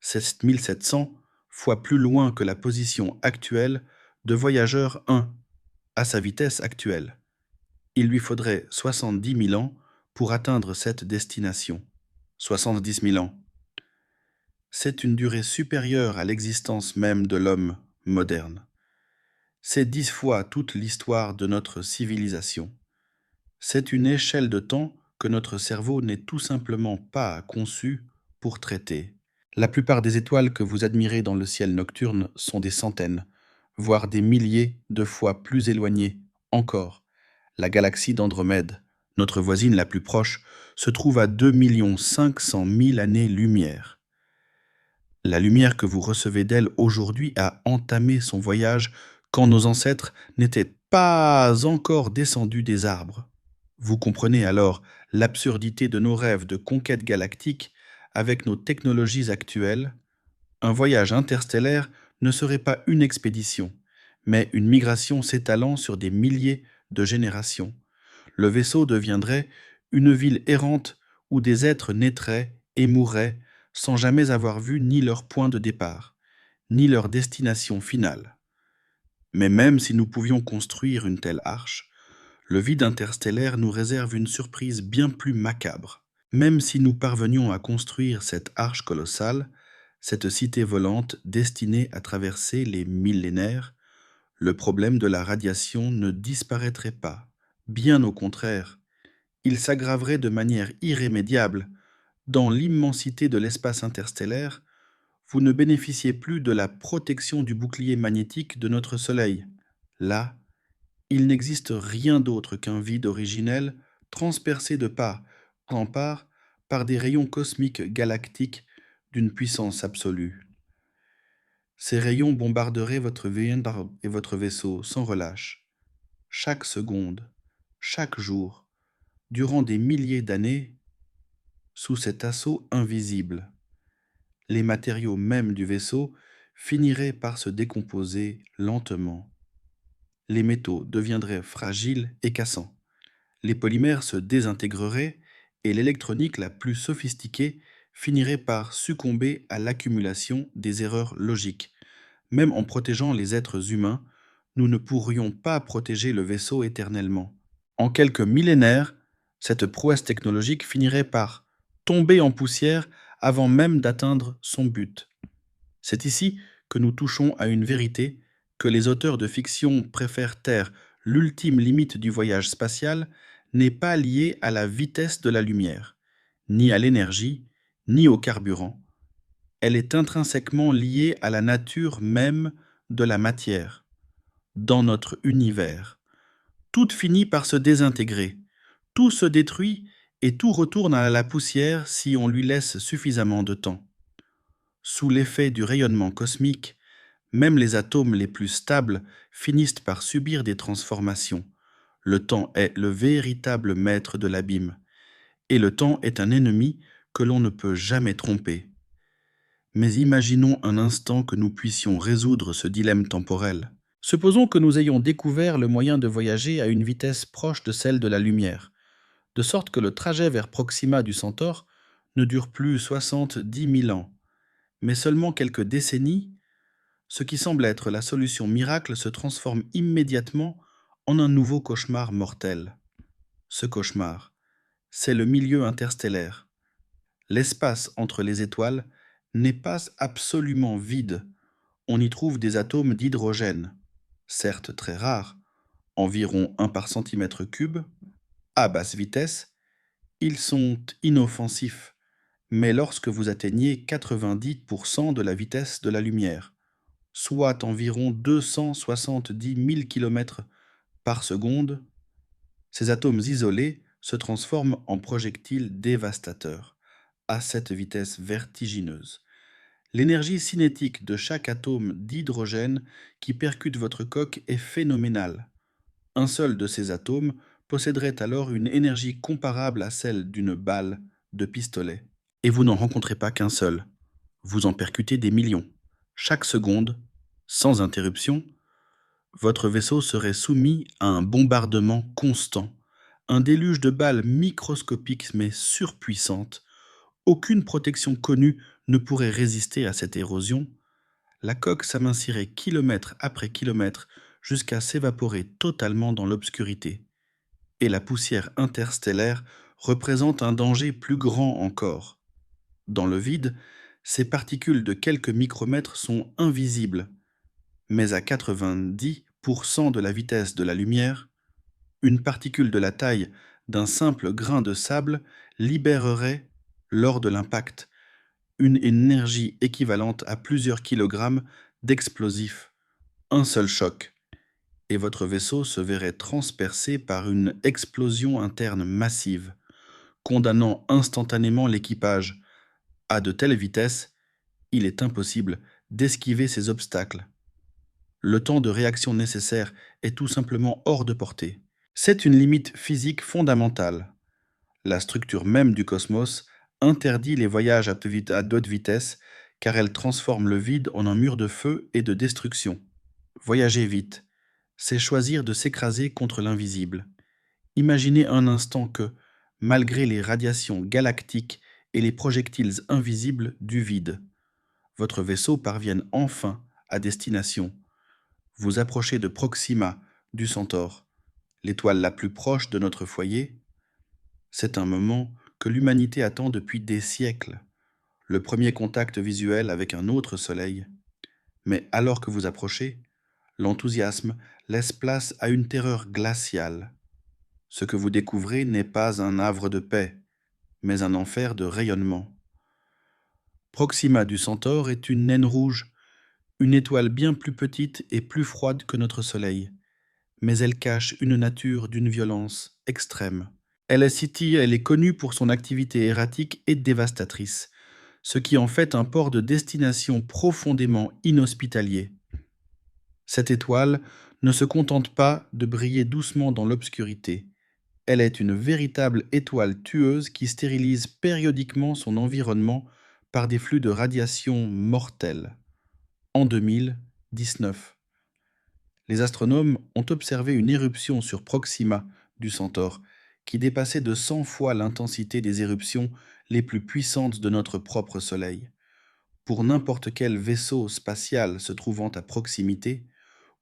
7700 fois plus loin que la position actuelle de Voyageur 1, à sa vitesse actuelle. Il lui faudrait 70 000 ans pour atteindre cette destination. 70 000 ans. C'est une durée supérieure à l'existence même de l'homme moderne. C'est 10 fois toute l'histoire de notre civilisation. C'est une échelle de temps que notre cerveau n'est tout simplement pas conçu pour traiter. La plupart des étoiles que vous admirez dans le ciel nocturne sont des centaines, voire des milliers de fois plus éloignées encore. La galaxie d'Andromède, notre voisine la plus proche, se trouve à 2 500 000 années-lumière. La lumière que vous recevez d'elle aujourd'hui a entamé son voyage quand nos ancêtres n'étaient pas encore descendus des arbres. Vous comprenez alors l'absurdité de nos rêves de conquête galactique avec nos technologies actuelles. Un voyage interstellaire ne serait pas une expédition, mais une migration s'étalant sur des milliers de générations. Le vaisseau deviendrait une ville errante où des êtres naîtraient et mourraient sans jamais avoir vu ni leur point de départ, ni leur destination finale. Mais même si nous pouvions construire une telle arche, le vide interstellaire nous réserve une surprise bien plus macabre. Même si nous parvenions à construire cette arche colossale, cette cité volante destinée à traverser les millénaires, le problème de la radiation ne disparaîtrait pas. Bien au contraire, il s'aggraverait de manière irrémédiable. Dans l'immensité de l'espace interstellaire, vous ne bénéficiez plus de la protection du bouclier magnétique de notre Soleil. Là, il n'existe rien d'autre qu'un vide originel transpercé de part en part par des rayons cosmiques galactiques d'une puissance absolue. Ces rayons bombarderaient votre cylindre et votre vaisseau sans relâche, chaque seconde, chaque jour, durant des milliers d'années, sous cet assaut invisible. Les matériaux mêmes du vaisseau finiraient par se décomposer lentement. Les métaux deviendraient fragiles et cassants. Les polymères se désintégreraient et l'électronique la plus sophistiquée finirait par succomber à l'accumulation des erreurs logiques. Même en protégeant les êtres humains, nous ne pourrions pas protéger le vaisseau éternellement. En quelques millénaires, cette prouesse technologique finirait par tomber en poussière avant même d'atteindre son but. C'est ici que nous touchons à une vérité que les auteurs de fiction préfèrent taire. L'ultime limite du voyage spatial n'est pas liée à la vitesse de la lumière, ni à l'énergie, ni au carburant. Elle est intrinsèquement liée à la nature même de la matière. Dans notre univers, tout finit par se désintégrer, tout se détruit et tout retourne à la poussière si on lui laisse suffisamment de temps. Sous l'effet du rayonnement cosmique, même les atomes les plus stables finissent par subir des transformations. Le temps est le véritable maître de l'abîme, et le temps est un ennemi que l'on ne peut jamais tromper. Mais imaginons un instant que nous puissions résoudre ce dilemme temporel. Supposons que nous ayons découvert le moyen de voyager à une vitesse proche de celle de la lumière, de sorte que le trajet vers Proxima du Centaure ne dure plus 70 000 ans, mais seulement quelques décennies. Ce qui semble être la solution miracle se transforme immédiatement en un nouveau cauchemar mortel. Ce cauchemar, c'est le milieu interstellaire. L'espace entre les étoiles n'est pas absolument vide. On y trouve des atomes d'hydrogène, certes très rares, environ 1 par centimètre cube. À basse vitesse, ils sont inoffensifs, mais lorsque vous atteignez 90% de la vitesse de la lumière, soit environ 270 000 km par seconde, ces atomes isolés se transforment en projectiles dévastateurs, à cette vitesse vertigineuse. L'énergie cinétique de chaque atome d'hydrogène qui percute votre coque est phénoménale. Un seul de ces atomes posséderait alors une énergie comparable à celle d'une balle de pistolet. Et vous n'en rencontrez pas qu'un seul. Vous en percutez des millions. Chaque seconde, sans interruption, votre vaisseau serait soumis à un bombardement constant, un déluge de balles microscopiques mais surpuissantes. Aucune protection connue ne pourrait résister à cette érosion. La coque s'amincirait kilomètre après kilomètre jusqu'à s'évaporer totalement dans l'obscurité. Et la poussière interstellaire représente un danger plus grand encore. Dans le vide, ces particules de quelques micromètres sont invisibles, mais à 90% de la vitesse de la lumière, une particule de la taille d'un simple grain de sable libérerait, lors de l'impact, une énergie équivalente à plusieurs kilogrammes d'explosifs. Un seul choc, et votre vaisseau se verrait transpercé par une explosion interne massive, condamnant instantanément l'équipage. À de telles vitesses, il est impossible d'esquiver ces obstacles. Le temps de réaction nécessaire est tout simplement hors de portée. C'est une limite physique fondamentale. La structure même du cosmos interdit les voyages à haute vitesse car elle transforme le vide en un mur de feu et de destruction. Voyager vite, c'est choisir de s'écraser contre l'invisible. Imaginez un instant que, malgré les radiations galactiques et les projectiles invisibles du vide, votre vaisseau parvienne enfin à destination. Vous approchez de Proxima, du Centaure, l'étoile la plus proche de notre foyer. C'est un moment que l'humanité attend depuis des siècles, le premier contact visuel avec un autre soleil. Mais alors que vous approchez, l'enthousiasme laisse place à une terreur glaciale. Ce que vous découvrez n'est pas un havre de paix, mais un enfer de rayonnement. Proxima du Centaure est une naine rouge, une étoile bien plus petite et plus froide que notre Soleil, mais elle cache une nature d'une violence extrême. LSCT, elle est connue pour son activité erratique et dévastatrice, ce qui en fait un port de destination profondément inhospitalier. Cette étoile ne se contente pas de briller doucement dans l'obscurité. Elle est une véritable étoile tueuse qui stérilise périodiquement son environnement par des flux de radiation mortels. En 2019, les astronomes ont observé une éruption sur Proxima du Centaure qui dépassait de 100 fois l'intensité des éruptions les plus puissantes de notre propre Soleil. Pour n'importe quel vaisseau spatial se trouvant à proximité,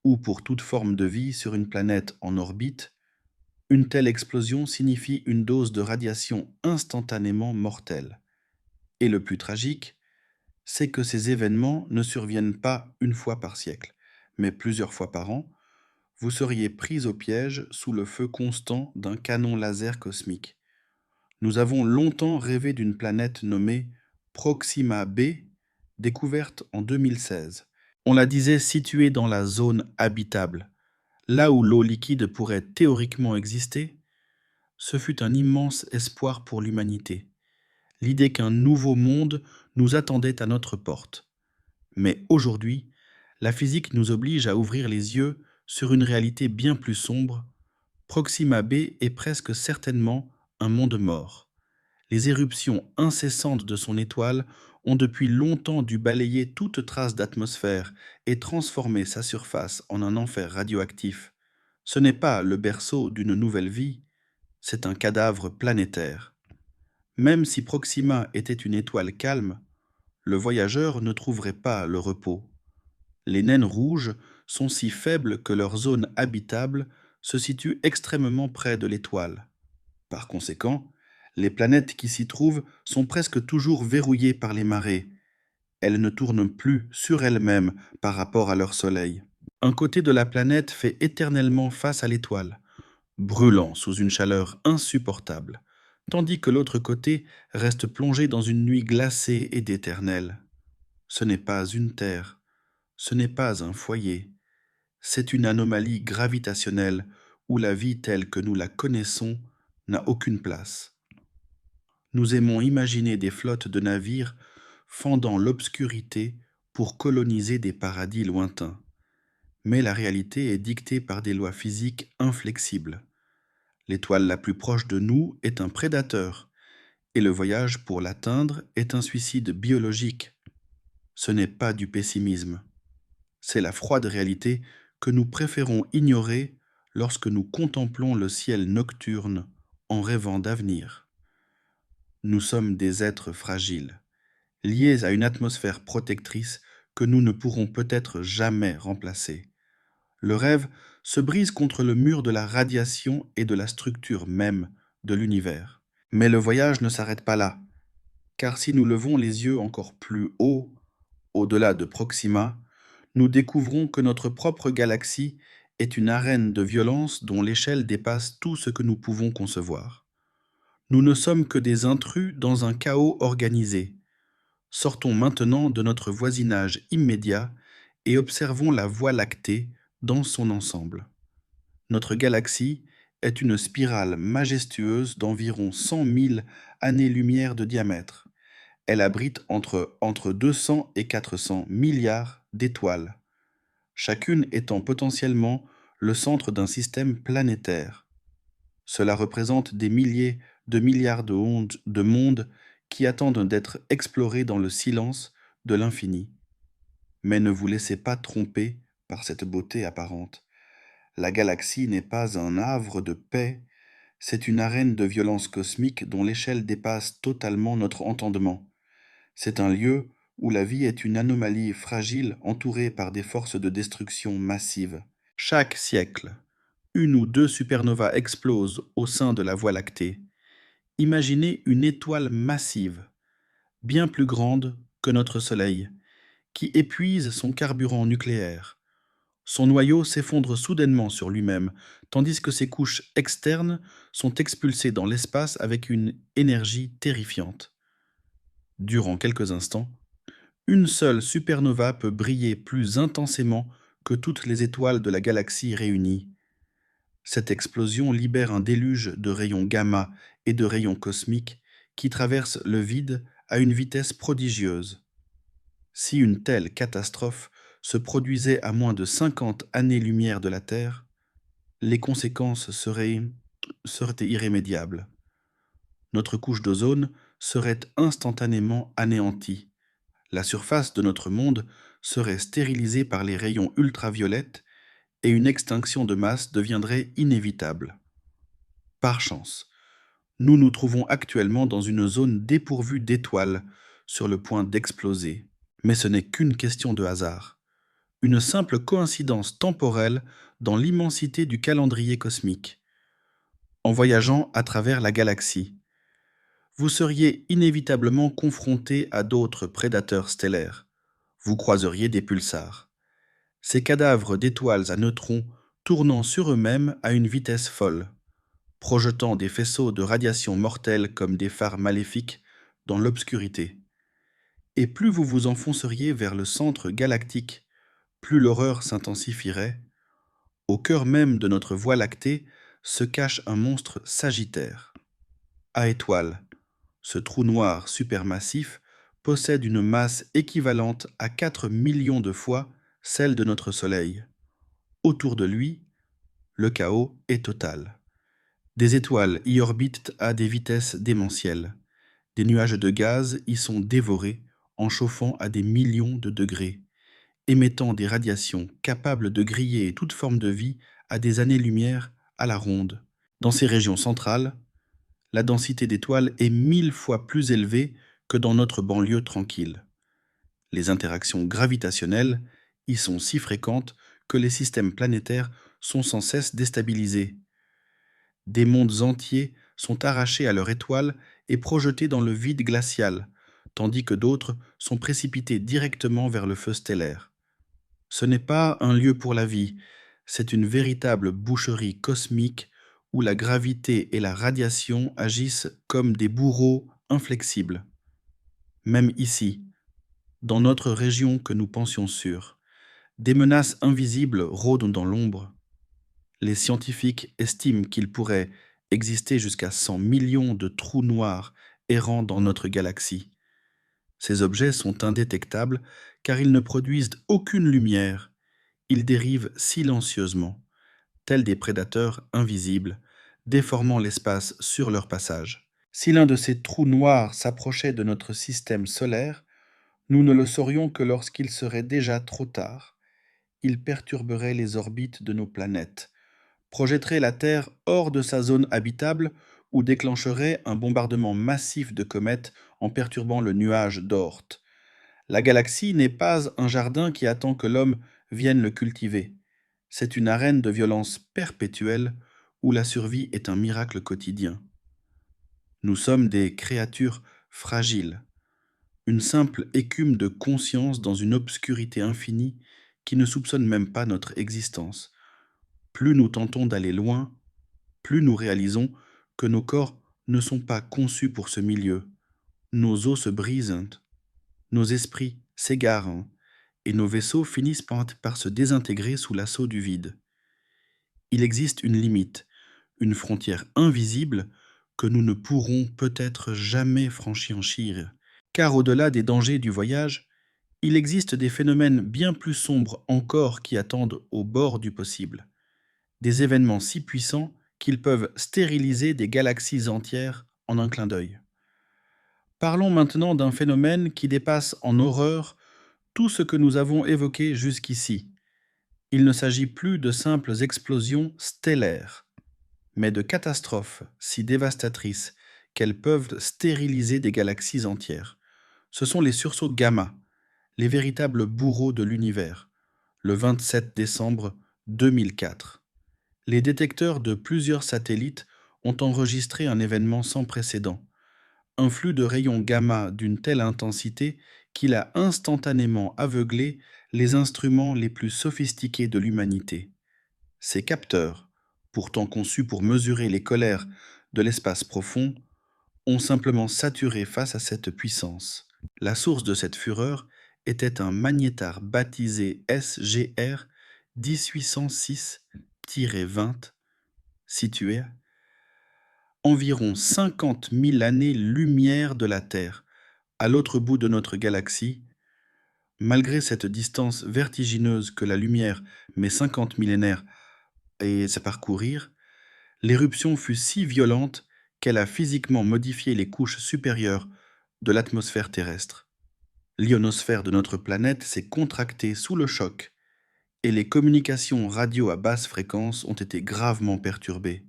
ou pour toute forme de vie sur une planète en orbite, une telle explosion signifie une dose de radiation instantanément mortelle. Et le plus tragique, c'est que ces événements ne surviennent pas une fois par siècle, mais plusieurs fois par an. Vous seriez pris au piège sous le feu constant d'un canon laser cosmique. Nous avons longtemps rêvé d'une planète nommée Proxima b, découverte en 2016. On la disait située dans la zone habitable, là où l'eau liquide pourrait théoriquement exister. Ce fut un immense espoir pour l'humanité, l'idée qu'un nouveau monde nous attendait à notre porte. Mais aujourd'hui, la physique nous oblige à ouvrir les yeux sur une réalité bien plus sombre. Proxima b est presque certainement un monde mort. Les éruptions incessantes de son étoile ont depuis longtemps dû balayer toute trace d'atmosphère et transformer sa surface en un enfer radioactif. Ce n'est pas le berceau d'une nouvelle vie, c'est un cadavre planétaire. Même si Proxima était une étoile calme, le voyageur ne trouverait pas le repos. Les naines rouges sont si faibles que leur zone habitable se situe extrêmement près de l'étoile. Par conséquent, les planètes qui s'y trouvent sont presque toujours verrouillées par les marées. Elles ne tournent plus sur elles-mêmes par rapport à leur Soleil. Un côté de la planète fait éternellement face à l'étoile, brûlant sous une chaleur insupportable, tandis que l'autre côté reste plongé dans une nuit glacée et d'éternel. Ce n'est pas une terre, ce n'est pas un foyer, c'est une anomalie gravitationnelle où la vie telle que nous la connaissons n'a aucune place. Nous aimons imaginer des flottes de navires fendant l'obscurité pour coloniser des paradis lointains. Mais la réalité est dictée par des lois physiques inflexibles. L'étoile la plus proche de nous est un prédateur, et le voyage pour l'atteindre est un suicide biologique. Ce n'est pas du pessimisme, c'est la froide réalité que nous préférons ignorer lorsque nous contemplons le ciel nocturne en rêvant d'avenir. Nous sommes des êtres fragiles, liés à une atmosphère protectrice que nous ne pourrons peut-être jamais remplacer. Le rêve se brise contre le mur de la radiation et de la structure même de l'univers. Mais le voyage ne s'arrête pas là, car si nous levons les yeux encore plus haut, au-delà de Proxima, nous découvrons que notre propre galaxie est une arène de violence dont l'échelle dépasse tout ce que nous pouvons concevoir. Nous ne sommes que des intrus dans un chaos organisé. Sortons maintenant de notre voisinage immédiat et observons la Voie lactée dans son ensemble. Notre galaxie est une spirale majestueuse d'environ 100 000 années-lumière de diamètre. Elle abrite entre 200 et 400 milliards d'étoiles, chacune étant potentiellement le centre d'un système planétaire. Cela représente des milliers de milliards de mondes qui attendent d'être explorés dans le silence de l'infini. Mais ne vous laissez pas tromper par cette beauté apparente. La galaxie n'est pas un havre de paix, c'est une arène de violence cosmique dont l'échelle dépasse totalement notre entendement. C'est un lieu où la vie est une anomalie fragile entourée par des forces de destruction massives. Chaque siècle, une ou deux supernovas explosent au sein de la Voie lactée. Imaginez une étoile massive, bien plus grande que notre Soleil, qui épuise son carburant nucléaire. Son noyau s'effondre soudainement sur lui-même, tandis que ses couches externes sont expulsées dans l'espace avec une énergie terrifiante. Durant quelques instants, une seule supernova peut briller plus intensément que toutes les étoiles de la galaxie réunies. Cette explosion libère un déluge de rayons gamma et de rayons cosmiques qui traversent le vide à une vitesse prodigieuse. Si une telle catastrophe se produisait à moins de 50 années-lumière de la Terre, les conséquences seraient irrémédiables. Notre couche d'ozone serait instantanément anéantie. La surface de notre monde serait stérilisée par les rayons ultraviolets et une extinction de masse deviendrait inévitable. Par chance, nous nous trouvons actuellement dans une zone dépourvue d'étoiles, sur le point d'exploser. Mais ce n'est qu'une question de hasard, une simple coïncidence temporelle dans l'immensité du calendrier cosmique. En voyageant à travers la galaxie, vous seriez inévitablement confronté à d'autres prédateurs stellaires. Vous croiseriez des pulsars. Ces cadavres d'étoiles à neutrons tournant sur eux-mêmes à une vitesse folle, projetant des faisceaux de radiation mortelle comme des phares maléfiques dans l'obscurité. Et plus vous vous enfonceriez vers le centre galactique, plus l'horreur s'intensifierait. Au cœur même de notre Voie lactée se cache un monstre sagittaire. À étoile, ce trou noir supermassif possède une masse équivalente à 4 millions de fois celle de notre Soleil. Autour de lui, le chaos est total. Des étoiles y orbitent à des vitesses démentielles. Des nuages de gaz y sont dévorés en chauffant à des millions de degrés, émettant des radiations capables de griller toute forme de vie à des années-lumière à la ronde. Dans ces régions centrales, la densité d'étoiles est 1000 fois plus élevée que dans notre banlieue tranquille. Les interactions gravitationnelles y sont si fréquentes que les systèmes planétaires sont sans cesse déstabilisés. Des mondes entiers sont arrachés à leur étoile et projetés dans le vide glacial, tandis que d'autres sont précipités directement vers le feu stellaire. Ce n'est pas un lieu pour la vie, c'est une véritable boucherie cosmique où la gravité et la radiation agissent comme des bourreaux inflexibles. Même ici, dans notre région que nous pensions sûre, des menaces invisibles rôdent dans l'ombre. Les scientifiques estiment qu'il pourrait exister jusqu'à 100 millions de trous noirs errant dans notre galaxie. Ces objets sont indétectables car ils ne produisent aucune lumière. Ils dérivent silencieusement, tels des prédateurs invisibles, déformant l'espace sur leur passage. Si l'un de ces trous noirs s'approchait de notre système solaire, nous ne le saurions que lorsqu'il serait déjà trop tard. Il perturberait les orbites de nos planètes, projetterait la Terre hors de sa zone habitable ou déclencherait un bombardement massif de comètes en perturbant le nuage d'Oort. La galaxie n'est pas un jardin qui attend que l'homme vienne le cultiver. C'est une arène de violence perpétuelle où la survie est un miracle quotidien. Nous sommes des créatures fragiles, une simple écume de conscience dans une obscurité infinie qui ne soupçonne même pas notre existence. Plus nous tentons d'aller loin, plus nous réalisons que nos corps ne sont pas conçus pour ce milieu. Nos os se brisent, nos esprits s'égarent, et nos vaisseaux finissent par se désintégrer sous l'assaut du vide. Il existe une limite, une frontière invisible que nous ne pourrons peut-être jamais franchir, car au-delà des dangers du voyage, il existe des phénomènes bien plus sombres encore qui attendent au bord du possible, des événements si puissants qu'ils peuvent stériliser des galaxies entières en un clin d'œil. Parlons maintenant d'un phénomène qui dépasse en horreur tout ce que nous avons évoqué jusqu'ici. Il ne s'agit plus de simples explosions stellaires, mais de catastrophes si dévastatrices qu'elles peuvent stériliser des galaxies entières. Ce sont les sursauts gamma, les véritables bourreaux de l'univers, le 27 décembre 2004. Les détecteurs de plusieurs satellites ont enregistré un événement sans précédent, un flux de rayons gamma d'une telle intensité qu'il a instantanément aveuglé les instruments les plus sophistiqués de l'humanité. Ces capteurs, pourtant conçus pour mesurer les colères de l'espace profond, ont simplement saturé face à cette puissance. La source de cette fureur était un magnétar baptisé SGR 1806-20, située à environ 50 000 années-lumière de la Terre, à l'autre bout de notre galaxie. Malgré cette distance vertigineuse que la lumière met 50 millénaires à parcourir, l'éruption fut si violente qu'elle a physiquement modifié les couches supérieures de l'atmosphère terrestre. L'ionosphère de notre planète s'est contractée sous le choc et les communications radio à basse fréquence ont été gravement perturbées.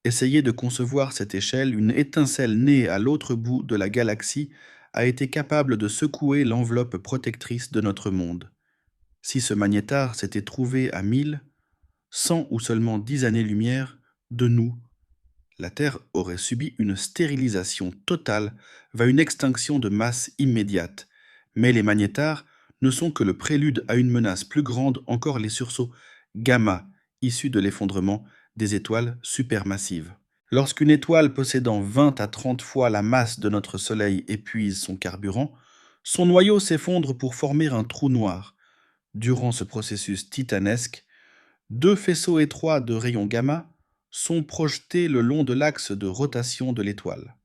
Essayez de concevoir cette échelle, une étincelle née à l'autre bout de la galaxie a été capable de secouer l'enveloppe protectrice de notre monde. Si ce magnétar s'était trouvé à 1000, 100 ou seulement 10 années-lumière de nous, la Terre aurait subi une stérilisation totale, une extinction de masse immédiate. Mais les magnétars ne sont que le prélude à une menace plus grande encore, les sursauts gamma issus de l'effondrement des étoiles supermassives. Lorsqu'une étoile possédant 20 à 30 fois la masse de notre Soleil épuise son carburant, son noyau s'effondre pour former un trou noir. Durant ce processus titanesque, deux faisceaux étroits de rayons gamma sont projetés le long de l'axe de rotation de l'étoile.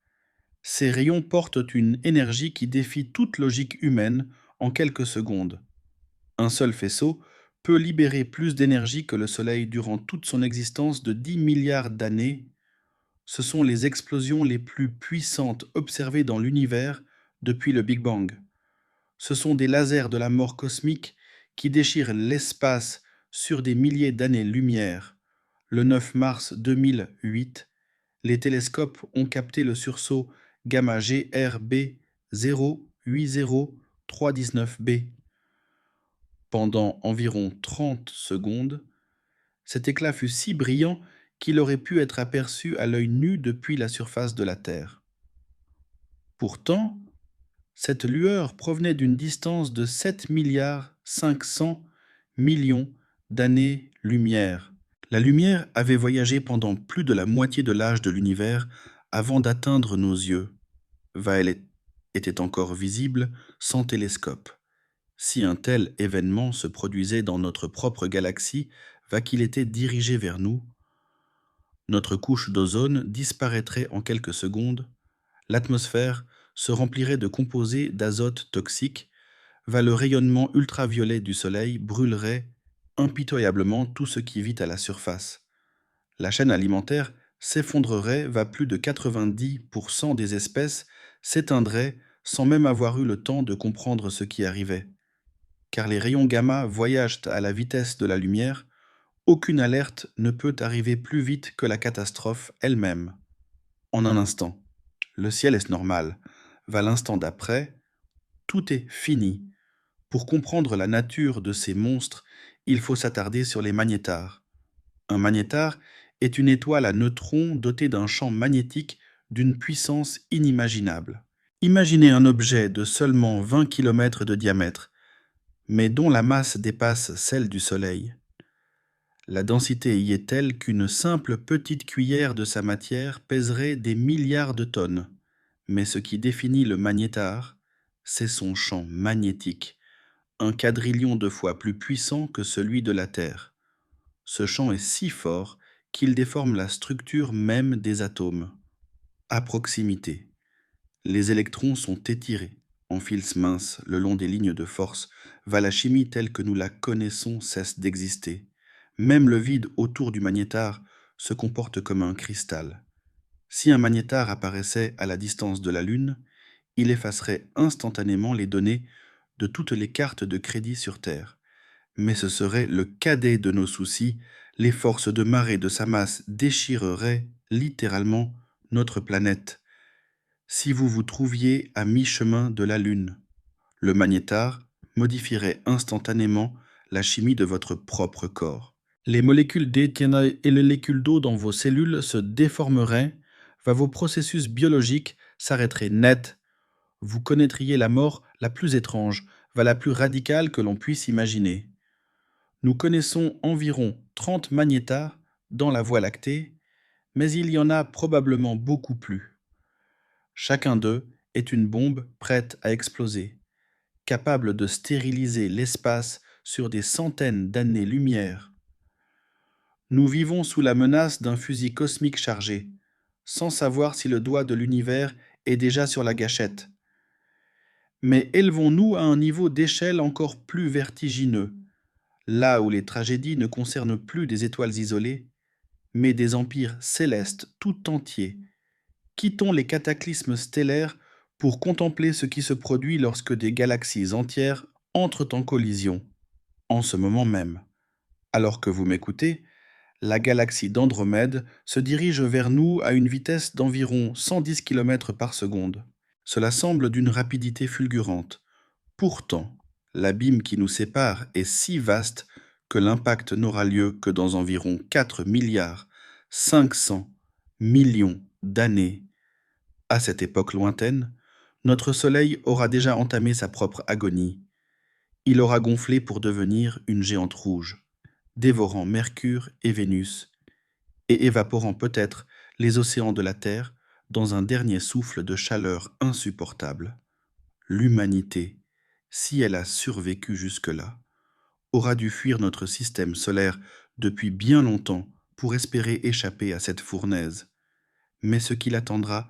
Ces rayons portent une énergie qui défie toute logique humaine en quelques secondes. Un seul faisceau peut libérer plus d'énergie que le Soleil durant toute son existence de 10 milliards d'années. Ce sont les explosions les plus puissantes observées dans l'univers depuis le Big Bang. Ce sont des lasers de la mort cosmique qui déchirent l'espace sur des milliers d'années-lumière. Le 9 mars 2008, les télescopes ont capté le sursaut gamma GRB 080319b. Pendant environ 30 secondes, cet éclat fut si brillant qu'il aurait pu être aperçu à l'œil nu depuis la surface de la Terre. Pourtant, cette lueur provenait d'une distance de 7 milliards 500 millions d'années-lumière. La lumière avait voyagé pendant plus de la moitié de l'âge de l'univers avant d'atteindre nos yeux. Elle était encore visible sans télescope. Si un tel événement se produisait dans notre propre galaxie, qu'il était dirigé vers nous, notre couche d'ozone disparaîtrait en quelques secondes, l'atmosphère se remplirait de composés d'azote toxiques, le rayonnement ultraviolet du soleil brûlerait impitoyablement tout ce qui vit à la surface. La chaîne alimentaire s'effondrerait, plus de 90% des espèces s'éteindraient sans même avoir eu le temps de comprendre ce qui arrivait. Car les rayons gamma voyagent à la vitesse de la lumière, aucune alerte ne peut arriver plus vite que la catastrophe elle-même. En un instant, le ciel est normal. L'instant d'après, tout est fini. Pour comprendre la nature de ces monstres, il faut s'attarder sur les magnétars. Un magnétar est une étoile à neutrons dotée d'un champ magnétique d'une puissance inimaginable. Imaginez un objet de seulement 20 km de diamètre, mais dont la masse dépasse celle du Soleil. La densité y est telle qu'une simple petite cuillère de sa matière pèserait des milliards de tonnes. Mais ce qui définit le magnétar, c'est son champ magnétique, un quadrillion de fois plus puissant que celui de la Terre. Ce champ est si fort qu'il déforme la structure même des atomes. À proximité, les électrons sont étirés en fils minces le long des lignes de force. La chimie telle que nous la connaissons cesse d'exister. Même le vide autour du magnétar se comporte comme un cristal. Si un magnétar apparaissait à la distance de la Lune, il effacerait instantanément les données de toutes les cartes de crédit sur Terre. Mais ce serait le cadet de nos soucis, les forces de marée de sa masse déchireraient littéralement notre planète. Si vous vous trouviez à mi-chemin de la Lune, le magnétar modifierait instantanément la chimie de votre propre corps. Les molécules d'éthanol et les molécules d'eau dans vos cellules se déformeraient, vos processus biologiques s'arrêteraient net. Vous connaîtriez la mort la plus étrange, la plus radicale que l'on puisse imaginer. Nous connaissons environ 30 magnétars dans la Voie lactée, mais il y en a probablement beaucoup plus. Chacun d'eux est une bombe prête à exploser, capable de stériliser l'espace sur des centaines d'années-lumière. Nous vivons sous la menace d'un fusil cosmique chargé, sans savoir si le doigt de l'univers est déjà sur la gâchette. Mais élevons-nous à un niveau d'échelle encore plus vertigineux, là où les tragédies ne concernent plus des étoiles isolées, mais des empires célestes tout entiers. Quittons les cataclysmes stellaires pour contempler ce qui se produit lorsque des galaxies entières entrent en collision, en ce moment même. Alors que vous m'écoutez, la galaxie d'Andromède se dirige vers nous à une vitesse d'environ 110 km par seconde. Cela semble d'une rapidité fulgurante. Pourtant, l'abîme qui nous sépare est si vaste que l'impact n'aura lieu que dans environ 4 milliards 500 millions d'années. À cette époque lointaine, notre Soleil aura déjà entamé sa propre agonie. Il aura gonflé pour devenir une géante rouge, dévorant Mercure et Vénus, et évaporant peut-être les océans de la Terre dans un dernier souffle de chaleur insupportable. L'humanité, si elle a survécu jusque-là, aura dû fuir notre système solaire depuis bien longtemps pour espérer échapper à cette fournaise. Mais ce qui l'attendra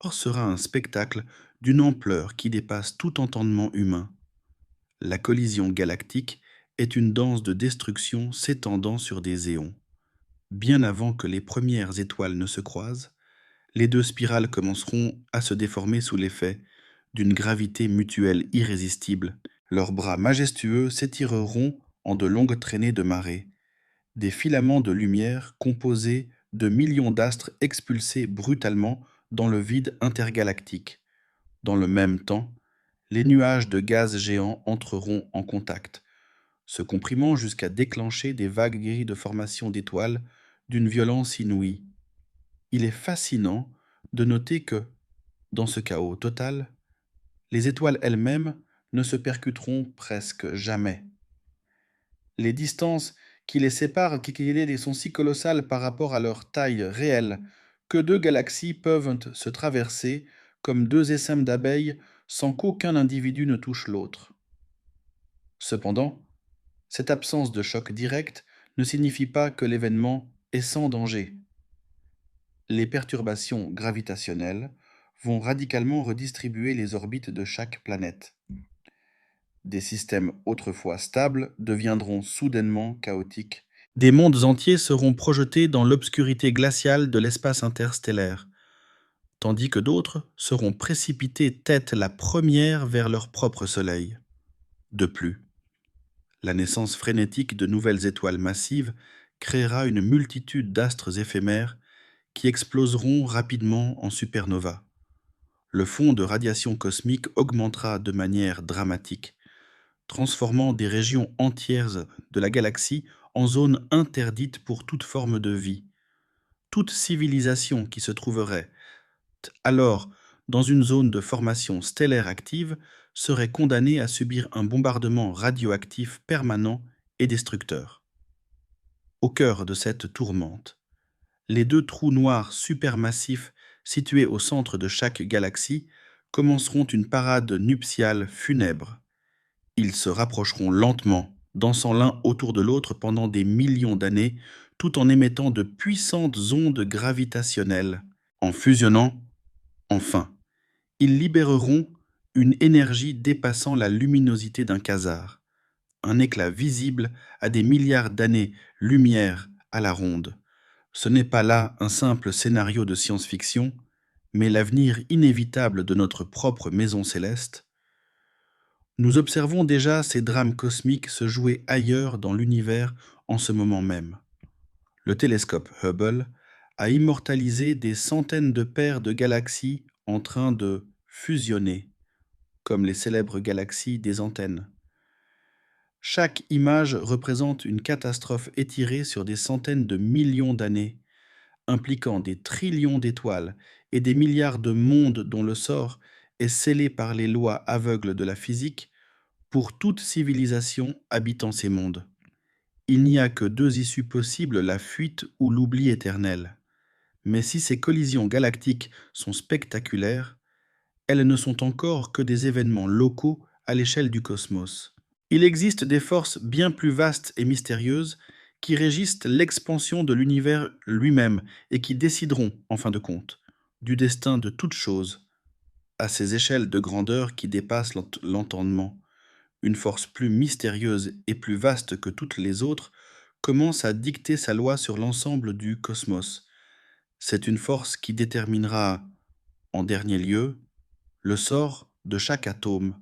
alors sera un spectacle d'une ampleur qui dépasse tout entendement humain. La collision galactique est une danse de destruction s'étendant sur des éons. Bien avant que les premières étoiles ne se croisent, les deux spirales commenceront à se déformer sous l'effet d'une gravité mutuelle irrésistible. Leurs bras majestueux s'étireront en de longues traînées de marée, des filaments de lumière composés de millions d'astres expulsés brutalement dans le vide intergalactique. Dans le même temps, les nuages de gaz géants entreront en contact, se comprimant jusqu'à déclencher des vagues grilles de formation d'étoiles d'une violence inouïe. Il est fascinant de noter que, dans ce chaos total, les étoiles elles-mêmes ne se percuteront presque jamais. Les distances qui les séparent sont si colossales par rapport à leur taille réelle que deux galaxies peuvent se traverser comme deux essaims d'abeilles sans qu'aucun individu ne touche l'autre. Cependant, cette absence de choc direct ne signifie pas que l'événement est sans danger. Les perturbations gravitationnelles vont radicalement redistribuer les orbites de chaque planète. Des systèmes autrefois stables deviendront soudainement chaotiques. Des mondes entiers seront projetés dans l'obscurité glaciale de l'espace interstellaire, tandis que d'autres seront précipités tête la première vers leur propre soleil. De plus, la naissance frénétique de nouvelles étoiles massives créera une multitude d'astres éphémères qui exploseront rapidement en supernovas. Le fond de radiation cosmique augmentera de manière dramatique, transformant des régions entières de la galaxie en zones interdites pour toute forme de vie. Toute civilisation qui se trouverait alors dans une zone de formation stellaire active serait condamnée à subir un bombardement radioactif permanent et destructeur. Au cœur de cette tourmente, les deux trous noirs supermassifs situés au centre de chaque galaxie commenceront une parade nuptiale funèbre. Ils se rapprocheront lentement, dansant l'un autour de l'autre pendant des millions d'années, tout en émettant de puissantes ondes gravitationnelles. En fusionnant, enfin, ils libéreront une énergie dépassant la luminosité d'un quasar, un éclat visible à des milliards d'années-lumière à la ronde. Ce n'est pas là un simple scénario de science-fiction, mais l'avenir inévitable de notre propre maison céleste. Nous observons déjà ces drames cosmiques se jouer ailleurs dans l'univers en ce moment même. Le télescope Hubble a immortalisé des centaines de paires de galaxies en train de fusionner, comme les célèbres galaxies des antennes. Chaque image représente une catastrophe étirée sur des centaines de millions d'années, impliquant des trillions d'étoiles et des milliards de mondes dont le sort est scellé par les lois aveugles de la physique pour toute civilisation habitant ces mondes. Il n'y a que deux issues possibles, la fuite ou l'oubli éternel. Mais si ces collisions galactiques sont spectaculaires, elles ne sont encore que des événements locaux à l'échelle du cosmos. Il existe des forces bien plus vastes et mystérieuses qui régissent l'expansion de l'univers lui-même et qui décideront, en fin de compte, du destin de toute chose, à ces échelles de grandeur qui dépassent l'entendement. Une force plus mystérieuse et plus vaste que toutes les autres commence à dicter sa loi sur l'ensemble du cosmos. C'est une force qui déterminera, en dernier lieu, le sort de chaque atome,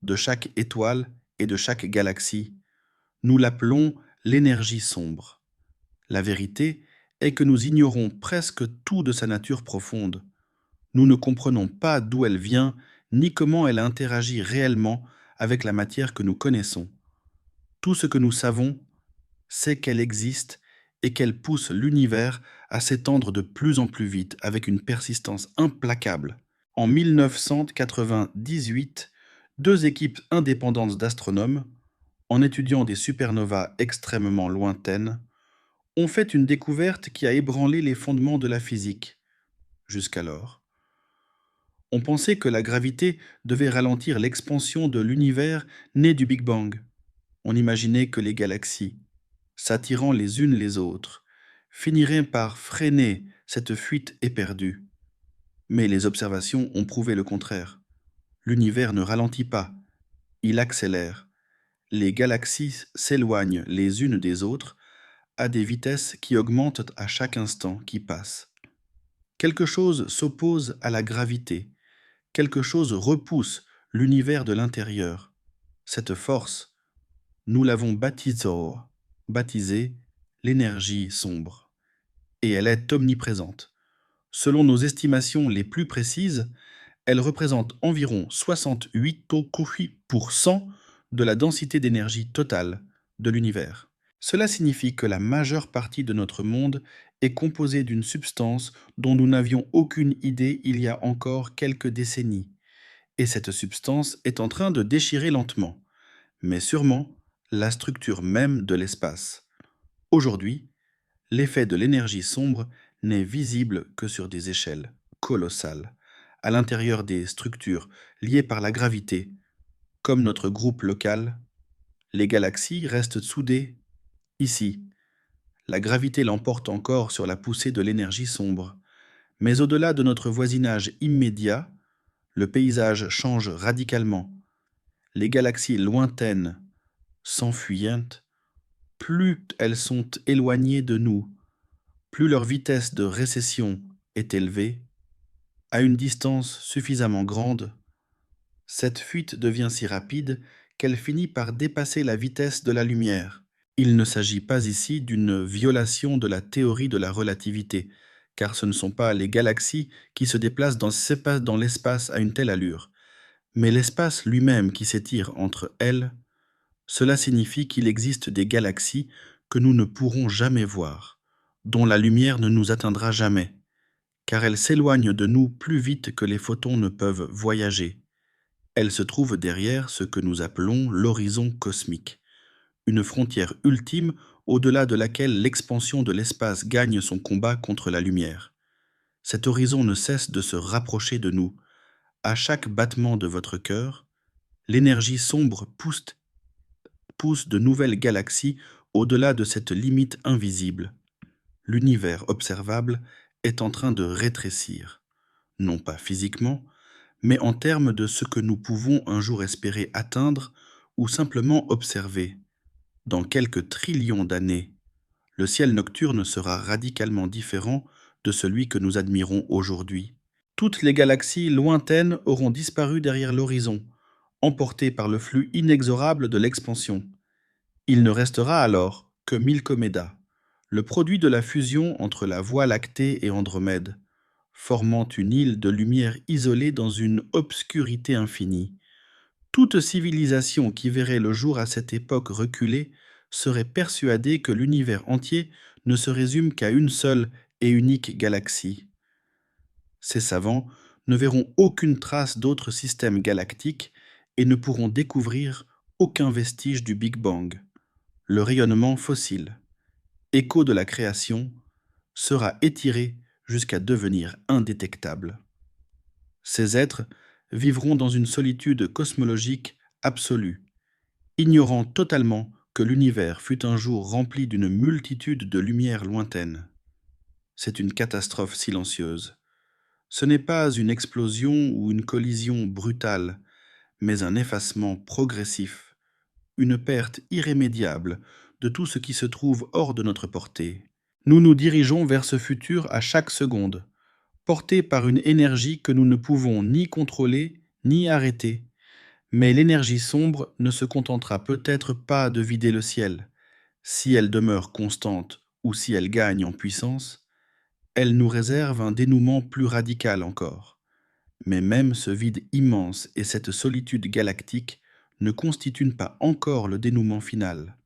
de chaque étoile et de chaque galaxie. Nous l'appelons l'énergie sombre. La vérité est que nous ignorons presque tout de sa nature profonde. Nous ne comprenons pas d'où elle vient, ni comment elle interagit réellement avec la matière que nous connaissons. Tout ce que nous savons, c'est qu'elle existe et qu'elle pousse l'univers à s'étendre de plus en plus vite avec une persistance implacable. En 1998, deux équipes indépendantes d'astronomes, en étudiant des supernovas extrêmement lointaines, ont fait une découverte qui a ébranlé les fondements de la physique. Jusqu'alors, on pensait que la gravité devait ralentir l'expansion de l'univers né du Big Bang. On imaginait que les galaxies, s'attirant les unes les autres, finiraient par freiner cette fuite éperdue. Mais les observations ont prouvé le contraire. L'univers ne ralentit pas, il accélère. Les galaxies s'éloignent les unes des autres à des vitesses qui augmentent à chaque instant qui passe. Quelque chose s'oppose à la gravité, quelque chose repousse l'univers de l'intérieur. Cette force, nous l'avons baptisée l'énergie sombre, et elle est omniprésente. Selon nos estimations les plus précises, elle représente environ 68% de la densité d'énergie totale de l'univers. Cela signifie que la majeure partie de notre monde est composée d'une substance dont nous n'avions aucune idée il y a encore quelques décennies. Et cette substance est en train de déchirer lentement, mais sûrement, la structure même de l'espace. Aujourd'hui, l'effet de l'énergie sombre n'est visible que sur des échelles colossales, à l'intérieur des structures liées par la gravité, comme notre groupe local. Les galaxies restent soudées ici. La gravité l'emporte encore sur la poussée de l'énergie sombre. Mais au-delà de notre voisinage immédiat, le paysage change radicalement. Les galaxies lointaines s'enfuyent, plus elles sont éloignées de nous, plus leur vitesse de récession est élevée. À une distance suffisamment grande, cette fuite devient si rapide qu'elle finit par dépasser la vitesse de la lumière. Il ne s'agit pas ici d'une violation de la théorie de la relativité, car ce ne sont pas les galaxies qui se déplacent dans l'espace à une telle allure, mais l'espace lui-même qui s'étire entre elles. Cela signifie qu'il existe des galaxies que nous ne pourrons jamais voir, dont la lumière ne nous atteindra jamais, car elles s'éloignent de nous plus vite que les photons ne peuvent voyager. Elles se trouvent derrière ce que nous appelons l'horizon cosmique, une frontière ultime au-delà de laquelle l'expansion de l'espace gagne son combat contre la lumière. Cet horizon ne cesse de se rapprocher de nous. À chaque battement de votre cœur, l'énergie sombre pousse de nouvelles galaxies au-delà de cette limite invisible. L'univers observable est en train de rétrécir, non pas physiquement, mais en termes de ce que nous pouvons un jour espérer atteindre ou simplement observer. Dans quelques trillions d'années, le ciel nocturne sera radicalement différent de celui que nous admirons aujourd'hui. Toutes les galaxies lointaines auront disparu derrière l'horizon, emportées par le flux inexorable de l'expansion. Il ne restera alors que Milkomeda, le produit de la fusion entre la Voie lactée et Andromède, formant une île de lumière isolée dans une obscurité infinie. Toute civilisation qui verrait le jour à cette époque reculée serait persuadée que l'univers entier ne se résume qu'à une seule et unique galaxie. Ces savants ne verront aucune trace d'autres systèmes galactiques et ne pourront découvrir aucun vestige du Big Bang. Le rayonnement fossile, écho de la création, sera étiré jusqu'à devenir indétectable. Ces êtres vivront dans une solitude cosmologique absolue, ignorant totalement que l'univers fut un jour rempli d'une multitude de lumières lointaines. C'est une catastrophe silencieuse. Ce n'est pas une explosion ou une collision brutale, mais un effacement progressif, une perte irrémédiable de tout ce qui se trouve hors de notre portée. Nous nous dirigeons vers ce futur à chaque seconde, portés par une énergie que nous ne pouvons ni contrôler ni arrêter. Mais l'énergie sombre ne se contentera peut-être pas de vider le ciel. Si elle demeure constante ou si elle gagne en puissance, elle nous réserve un dénouement plus radical encore. Mais même ce vide immense et cette solitude galactique ne constituent pas encore le dénouement final.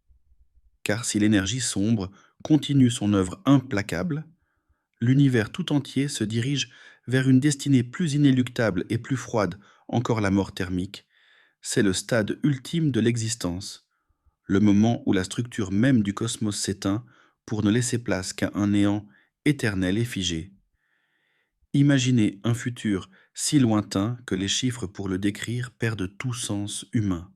Car si l'énergie sombre continue son œuvre implacable, l'univers tout entier se dirige vers une destinée plus inéluctable et plus froide, encore la mort thermique. C'est le stade ultime de l'existence, le moment où la structure même du cosmos s'éteint pour ne laisser place qu'à un néant éternel et figé. Imaginez un futur si lointain que les chiffres pour le décrire perdent tout sens humain.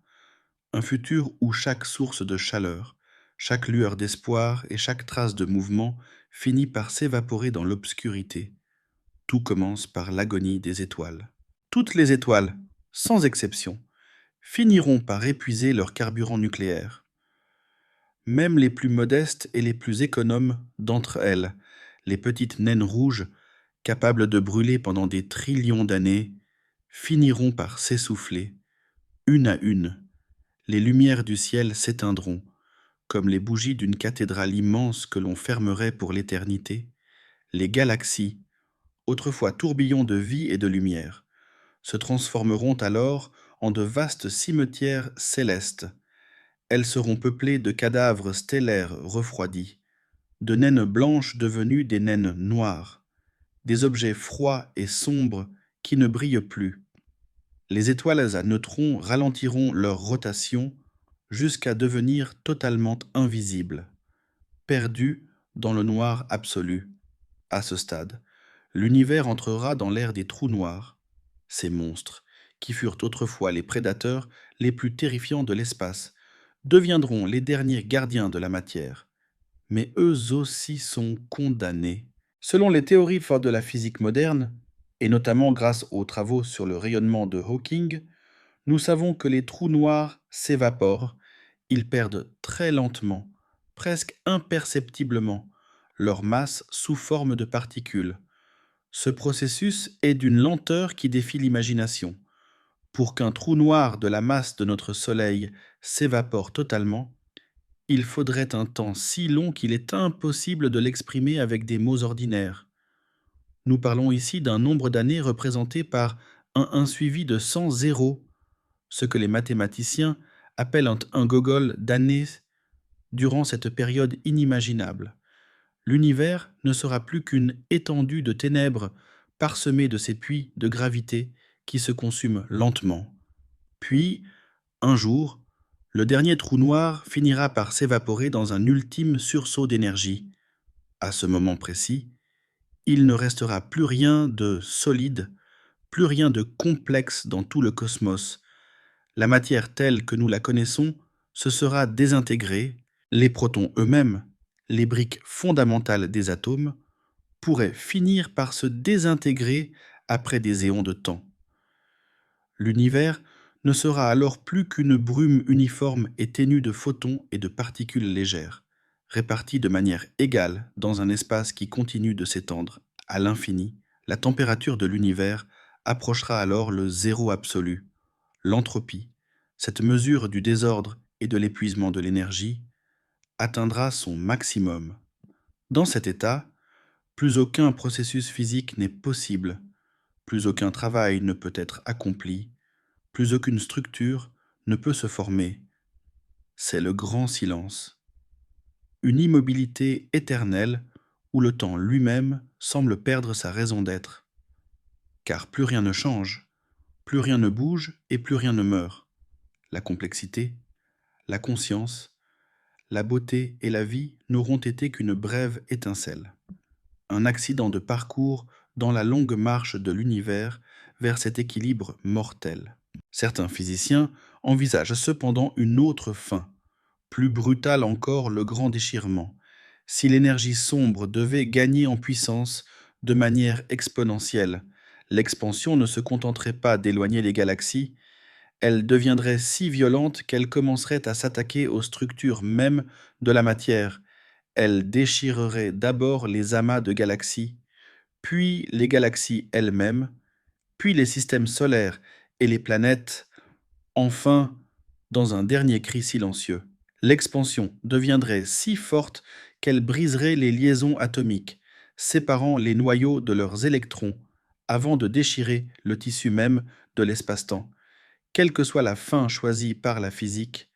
Un futur où chaque source de chaleur, chaque lueur d'espoir et chaque trace de mouvement finit par s'évaporer dans l'obscurité. Tout commence par l'agonie des étoiles. Toutes les étoiles, sans exception, finiront par épuiser leur carburant nucléaire. Même les plus modestes et les plus économes d'entre elles, les petites naines rouges, capables de brûler pendant des trillions d'années, finiront par s'essouffler, une à une. Les lumières du ciel s'éteindront, comme les bougies d'une cathédrale immense que l'on fermerait pour l'éternité. Les galaxies, autrefois tourbillons de vie et de lumière, se transformeront alors en de vastes cimetières célestes. Elles seront peuplées de cadavres stellaires refroidis, de naines blanches devenues des naines noires, des objets froids et sombres qui ne brillent plus. Les étoiles à neutrons ralentiront leur rotation jusqu'à devenir totalement invisibles, perdues dans le noir absolu. À ce stade, l'univers entrera dans l'ère des trous noirs, ces monstres, qui furent autrefois les prédateurs les plus terrifiants de l'espace, deviendront les derniers gardiens de la matière. Mais eux aussi sont condamnés. Selon les théories fortes de la physique moderne, et notamment grâce aux travaux sur le rayonnement de Hawking, nous savons que les trous noirs s'évaporent, ils perdent très lentement, presque imperceptiblement, leur masse sous forme de particules. Ce processus est d'une lenteur qui défie l'imagination. Pour qu'un trou noir de la masse de notre Soleil s'évapore totalement, il faudrait un temps si long qu'il est impossible de l'exprimer avec des mots ordinaires. Nous parlons ici d'un nombre d'années représenté par un suivi de 100 zéros, ce que les mathématiciens appellent un gogol d'années durant cette période inimaginable. L'univers ne sera plus qu'une étendue de ténèbres parsemée de ces puits de gravité qui se consument lentement. Puis, un jour, le dernier trou noir finira par s'évaporer dans un ultime sursaut d'énergie. À ce moment précis, il ne restera plus rien de solide, plus rien de complexe dans tout le cosmos. La matière telle que nous la connaissons se sera désintégrée, les protons eux-mêmes, les briques fondamentales des atomes, pourraient finir par se désintégrer après des éons de temps. L'univers ne sera alors plus qu'une brume uniforme et ténue de photons et de particules légères, réparties de manière égale dans un espace qui continue de s'étendre à l'infini. La température de l'univers approchera alors le zéro absolu. L'entropie, cette mesure du désordre et de l'épuisement de l'énergie, atteindra son maximum. Dans cet état, plus aucun processus physique n'est possible, plus aucun travail ne peut être accompli, plus aucune structure ne peut se former. C'est le grand silence. Une immobilité éternelle où le temps lui-même semble perdre sa raison d'être. Car plus rien ne change, plus rien ne bouge et plus rien ne meurt. La complexité, la conscience, la beauté et la vie n'auront été qu'une brève étincelle. Un accident de parcours dans la longue marche de l'univers vers cet équilibre mortel. Certains physiciens envisagent cependant une autre fin, Plus brutal encore le grand déchirement. Si l'énergie sombre devait gagner en puissance de manière exponentielle, l'expansion ne se contenterait pas d'éloigner les galaxies, elle deviendrait si violente qu'elle commencerait à s'attaquer aux structures mêmes de la matière. Elle déchirerait d'abord les amas de galaxies, puis les galaxies elles-mêmes, puis les systèmes solaires et les planètes, enfin, dans un dernier cri silencieux. L'expansion deviendrait si forte qu'elle briserait les liaisons atomiques, séparant les noyaux de leurs électrons, avant de déchirer le tissu même de l'espace-temps. Quelle que soit la fin choisie par la physique,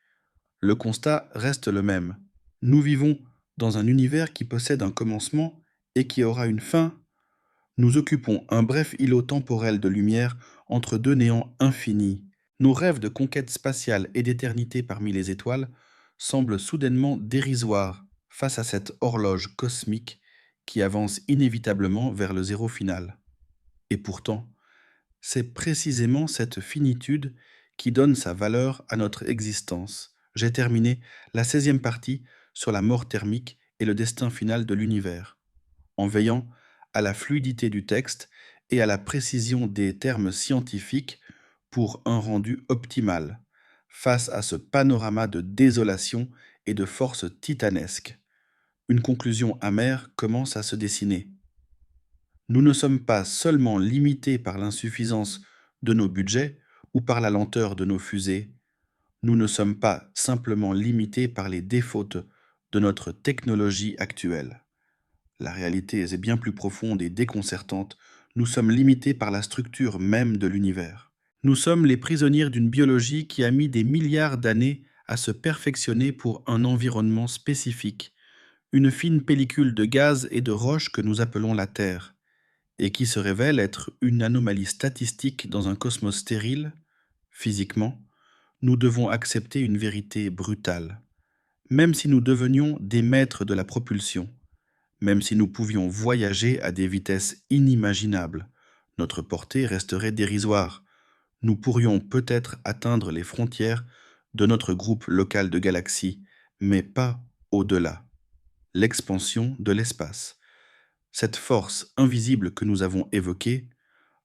le constat reste le même. Nous vivons dans un univers qui possède un commencement et qui aura une fin. Nous occupons un bref îlot temporel de lumière entre deux néants infinis. Nos rêves de conquête spatiale et d'éternité parmi les étoiles semblent soudainement dérisoires face à cette horloge cosmique qui avance inévitablement vers le zéro final. Et pourtant, c'est précisément cette finitude qui donne sa valeur à notre existence. J'ai terminé la 16e partie sur la mort thermique et le destin final de l'univers. En veillant à la fluidité du texte et à la précision des termes scientifiques pour un rendu optimal, face à ce panorama de désolation et de force titanesque. Une conclusion amère commence à se dessiner. Nous ne sommes pas seulement limités par l'insuffisance de nos budgets ou par la lenteur de nos fusées, nous ne sommes pas simplement limités par les défauts de notre technologie actuelle. La réalité est bien plus profonde et déconcertante. Nous sommes limités par la structure même de l'univers. Nous sommes les prisonniers d'une biologie qui a mis des milliards d'années à se perfectionner pour un environnement spécifique, une fine pellicule de gaz et de roches que nous appelons la Terre, et qui se révèle être une anomalie statistique dans un cosmos stérile. Physiquement, nous devons accepter une vérité brutale. Même si nous devenions des maîtres de la propulsion, même si nous pouvions voyager à des vitesses inimaginables, notre portée resterait dérisoire. Nous pourrions peut-être atteindre les frontières de notre groupe local de galaxies, mais pas au-delà. L'expansion de l'espace. Cette force invisible que nous avons évoquée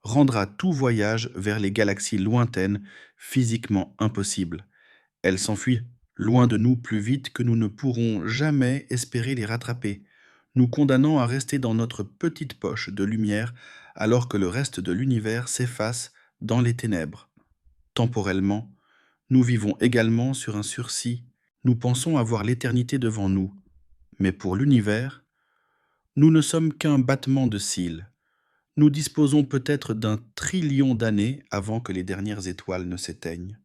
rendra tout voyage vers les galaxies lointaines physiquement impossible. Elle s'enfuit loin de nous plus vite que nous ne pourrons jamais espérer les rattraper, nous condamnant à rester dans notre petite poche de lumière alors que le reste de l'univers s'efface dans les ténèbres. Temporellement, nous vivons également sur un sursis. Nous pensons avoir l'éternité devant nous, mais pour l'univers, nous ne sommes qu'un battement de cils. Nous disposons peut-être d'1 trillion d'années avant que les dernières étoiles ne s'éteignent.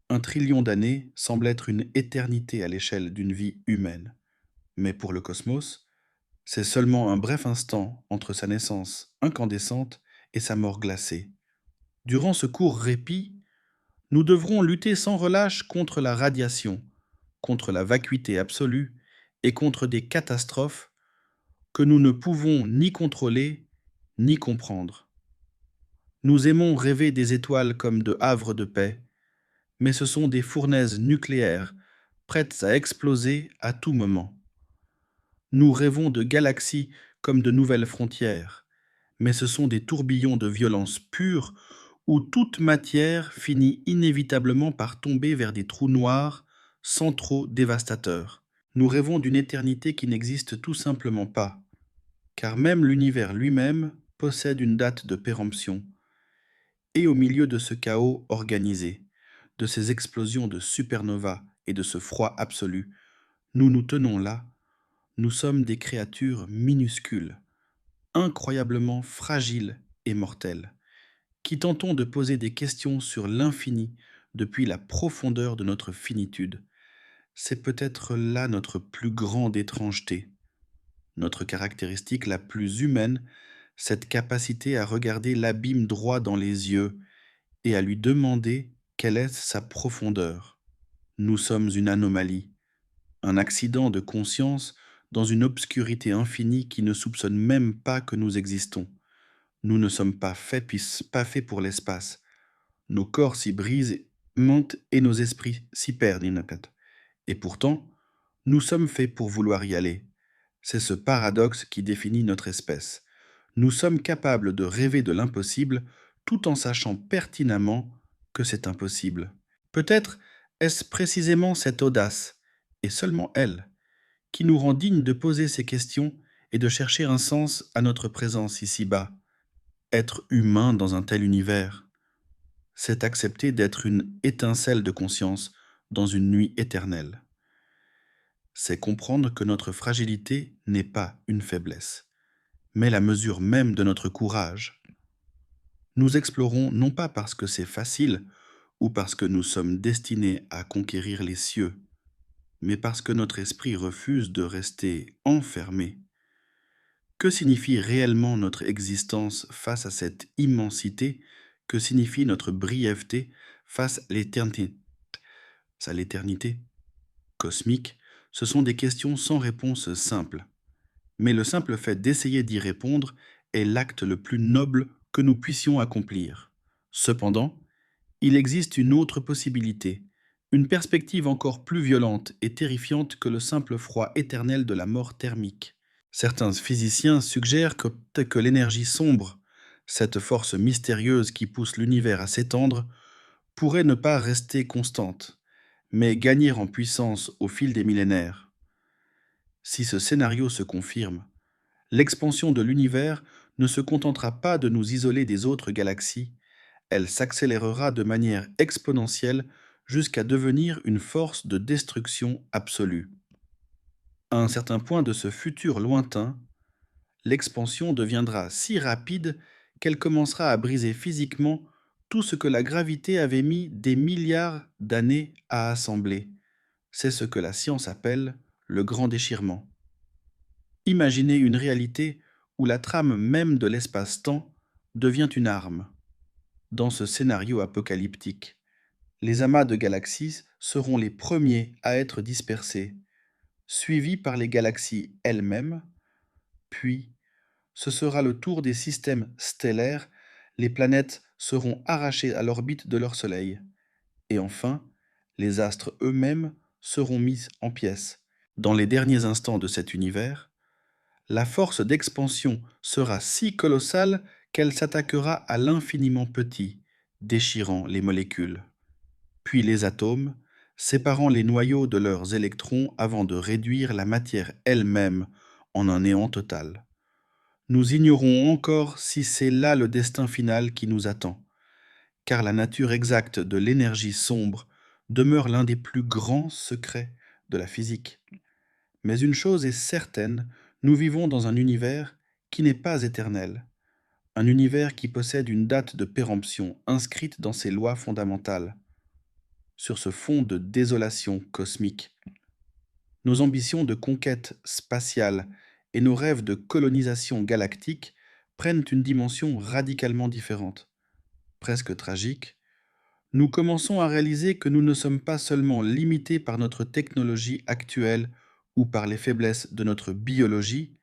1 trillion d'années semble être une éternité à l'échelle d'une vie humaine. Mais pour le cosmos, c'est seulement un bref instant entre sa naissance incandescente et sa mort glacée. Durant ce court répit, nous devrons lutter sans relâche contre la radiation, contre la vacuité absolue et contre des catastrophes que nous ne pouvons ni contrôler ni comprendre. Nous aimons rêver des étoiles comme de havres de paix, mais ce sont des fournaises nucléaires prêtes à exploser à tout moment. Nous rêvons de galaxies comme de nouvelles frontières, mais ce sont des tourbillons de violence pure où toute matière finit inévitablement par tomber vers des trous noirs centraux dévastateurs. Nous rêvons d'une éternité qui n'existe tout simplement pas, car même l'univers lui-même possède une date de péremption. Et au milieu de ce chaos organisé, de ces explosions de supernovas et de ce froid absolu, nous nous tenons là, nous sommes des créatures minuscules, incroyablement fragiles et mortelles, qui tentons de poser des questions sur l'infini depuis la profondeur de notre finitude. C'est peut-être là notre plus grande étrangeté, notre caractéristique la plus humaine, cette capacité à regarder l'abîme droit dans les yeux et à lui demander quelle est sa profondeur. Nous sommes une anomalie, un accident de conscience dans une obscurité infinie qui ne soupçonne même pas que nous existons. Nous ne sommes pas faits pour l'espace. Nos corps s'y brisent, mentent et nos esprits s'y perdent. Et pourtant, nous sommes faits pour vouloir y aller. C'est ce paradoxe qui définit notre espèce. Nous sommes capables de rêver de l'impossible tout en sachant pertinemment que c'est impossible. Peut-être est-ce précisément cette audace, et seulement elle, qui nous rend dignes de poser ces questions et de chercher un sens à notre présence ici-bas. Être humain dans un tel univers, c'est accepter d'être une étincelle de conscience dans une nuit éternelle. C'est comprendre que notre fragilité n'est pas une faiblesse, mais la mesure même de notre courage. Nous explorons non pas parce que c'est facile ou parce que nous sommes destinés à conquérir les cieux, mais parce que notre esprit refuse de rester enfermé. Que signifie réellement notre existence face à cette immensité? Que signifie notre brièveté face à l'éternité cosmique? Ce sont des questions sans réponse simple. Mais le simple fait d'essayer d'y répondre est l'acte le plus noble que nous puissions accomplir. Cependant, il existe une autre possibilité, une perspective encore plus violente et terrifiante que le simple froid éternel de la mort thermique. Certains physiciens suggèrent que l'énergie sombre, cette force mystérieuse qui pousse l'univers à s'étendre, pourrait ne pas rester constante, mais gagner en puissance au fil des millénaires. Si ce scénario se confirme, l'expansion de l'univers ne se contentera pas de nous isoler des autres galaxies, elle s'accélérera de manière exponentielle jusqu'à devenir une force de destruction absolue. À un certain point de ce futur lointain, l'expansion deviendra si rapide qu'elle commencera à briser physiquement tout ce que la gravité avait mis des milliards d'années à assembler. C'est ce que la science appelle le grand déchirement. Imaginez une réalité où la trame même de l'espace-temps devient une arme. Dans ce scénario apocalyptique, les amas de galaxies seront les premiers à être dispersés, suivis par les galaxies elles-mêmes, puis ce sera le tour des systèmes stellaires, les planètes seront arrachées à l'orbite de leur Soleil, et enfin, les astres eux-mêmes seront mis en pièces. Dans les derniers instants de cet univers, la force d'expansion sera si colossale qu'elle s'attaquera à l'infiniment petit, déchirant les molécules, puis les atomes, séparant les noyaux de leurs électrons avant de réduire la matière elle-même en un néant total. Nous ignorons encore si c'est là le destin final qui nous attend, car la nature exacte de l'énergie sombre demeure l'un des plus grands secrets de la physique. Mais une chose est certaine, nous vivons dans un univers qui n'est pas éternel, un univers qui possède une date de péremption inscrite dans ses lois fondamentales. Sur ce fond de désolation cosmique, nos ambitions de conquête spatiale et nos rêves de colonisation galactique prennent une dimension radicalement différente. Presque tragique, nous commençons à réaliser que nous ne sommes pas seulement limités par notre technologie actuelle ou par les faiblesses de notre biologie,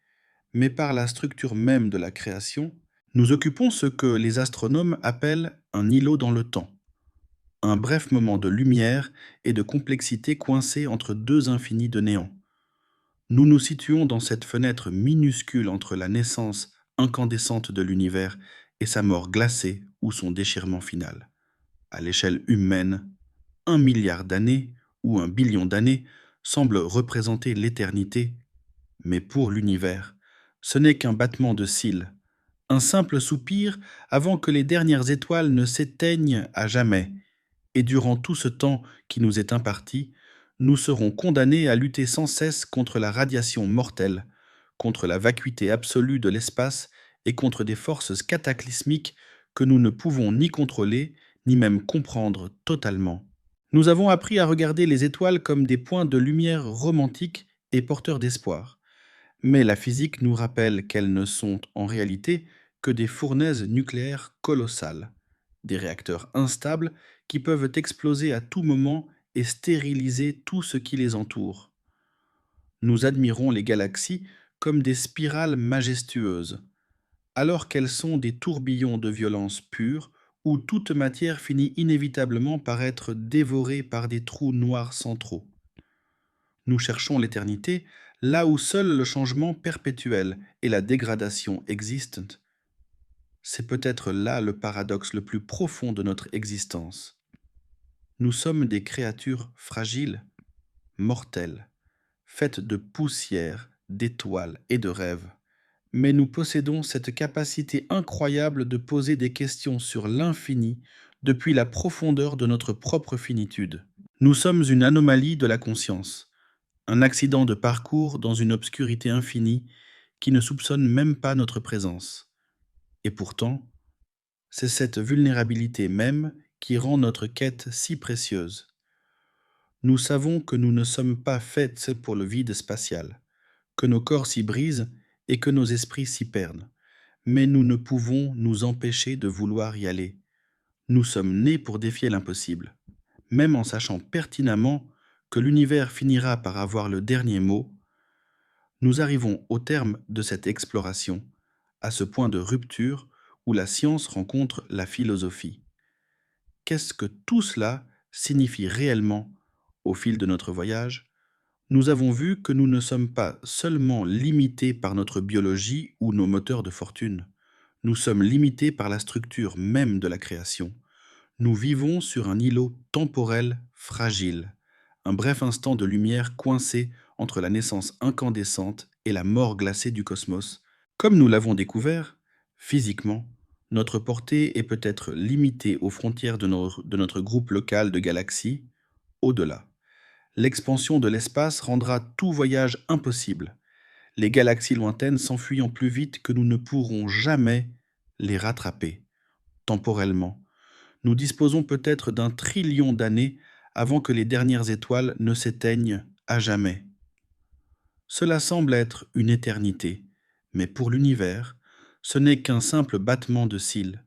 mais par la structure même de la création. Nous occupons ce que les astronomes appellent un îlot dans le temps, un bref moment de lumière et de complexité coincé entre deux infinis de néant. Nous nous situons dans cette fenêtre minuscule entre la naissance incandescente de l'univers et sa mort glacée ou son déchirement final. À l'échelle humaine, 1 milliard d'années ou 1 billion d'années semblent représenter l'éternité, mais pour l'univers, ce n'est qu'un battement de cils, un simple soupir avant que les dernières étoiles ne s'éteignent à jamais, et durant tout ce temps qui nous est imparti, nous serons condamnés à lutter sans cesse contre la radiation mortelle, contre la vacuité absolue de l'espace et contre des forces cataclysmiques que nous ne pouvons ni contrôler, ni même comprendre totalement. Nous avons appris à regarder les étoiles comme des points de lumière romantiques et porteurs d'espoir. Mais la physique nous rappelle qu'elles ne sont en réalité que des fournaises nucléaires colossales, des réacteurs instables qui peuvent exploser à tout moment et stériliser tout ce qui les entoure. Nous admirons les galaxies comme des spirales majestueuses, alors qu'elles sont des tourbillons de violence pure où toute matière finit inévitablement par être dévorée par des trous noirs centraux. Nous cherchons l'éternité là où seul le changement perpétuel et la dégradation existent. C'est peut-être là le paradoxe le plus profond de notre existence. Nous sommes des créatures fragiles, mortelles, faites de poussière, d'étoiles et de rêves. Mais nous possédons cette capacité incroyable de poser des questions sur l'infini depuis la profondeur de notre propre finitude. Nous sommes une anomalie de la conscience, un accident de parcours dans une obscurité infinie qui ne soupçonne même pas notre présence. Et pourtant, c'est cette vulnérabilité même qui rend notre quête si précieuse. Nous savons que nous ne sommes pas faits pour le vide spatial, que nos corps s'y brisent et que nos esprits s'y perdent. Mais nous ne pouvons nous empêcher de vouloir y aller. Nous sommes nés pour défier l'impossible, même en sachant pertinemment que l'univers finira par avoir le dernier mot. Nous arrivons au terme de cette exploration, à ce point de rupture où la science rencontre la philosophie. Qu'est-ce que tout cela signifie réellement au fil de notre voyage? Nous avons vu que nous ne sommes pas seulement limités par notre biologie ou nos moteurs de fortune. Nous sommes limités par la structure même de la création. Nous vivons sur un îlot temporel fragile, un bref instant de lumière coincé entre la naissance incandescente et la mort glacée du cosmos. Comme nous l'avons découvert, physiquement, notre portée est peut-être limitée aux frontières de notre groupe local de galaxies, au-delà. L'expansion de l'espace rendra tout voyage impossible, les galaxies lointaines s'enfuyant plus vite que nous ne pourrons jamais les rattraper, temporellement. Nous disposons peut-être d'un trillion d'années avant que les dernières étoiles ne s'éteignent à jamais. Cela semble être une éternité, mais pour l'univers, ce n'est qu'un simple battement de cils.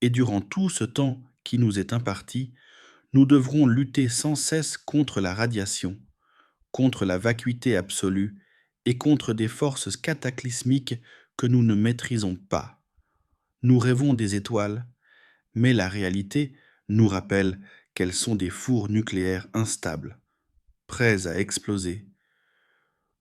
Et durant tout ce temps qui nous est imparti, nous devrons lutter sans cesse contre la radiation, contre la vacuité absolue et contre des forces cataclysmiques que nous ne maîtrisons pas. Nous rêvons des étoiles, mais la réalité nous rappelle qu'elles sont des fours nucléaires instables, prêts à exploser.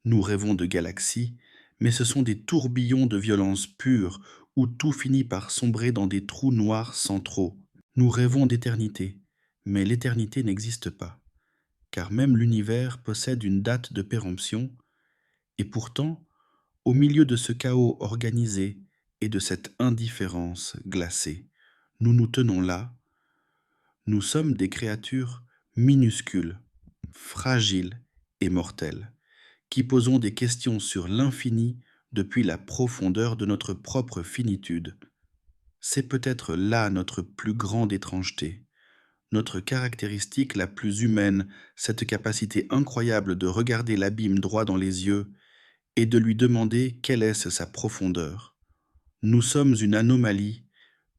Nous rêvons de galaxies, mais ce sont des tourbillons de violence pure où tout finit par sombrer dans des trous noirs centraux. Nous rêvons d'éternité, mais l'éternité n'existe pas, car même l'univers possède une date de péremption, et pourtant, au milieu de ce chaos organisé et de cette indifférence glacée, nous nous tenons là. Nous sommes des créatures minuscules, fragiles et mortelles, qui posons des questions sur l'infini depuis la profondeur de notre propre finitude. C'est peut-être là notre plus grande étrangeté, notre caractéristique la plus humaine, cette capacité incroyable de regarder l'abîme droit dans les yeux et de lui demander quelle est sa profondeur. Nous sommes une anomalie,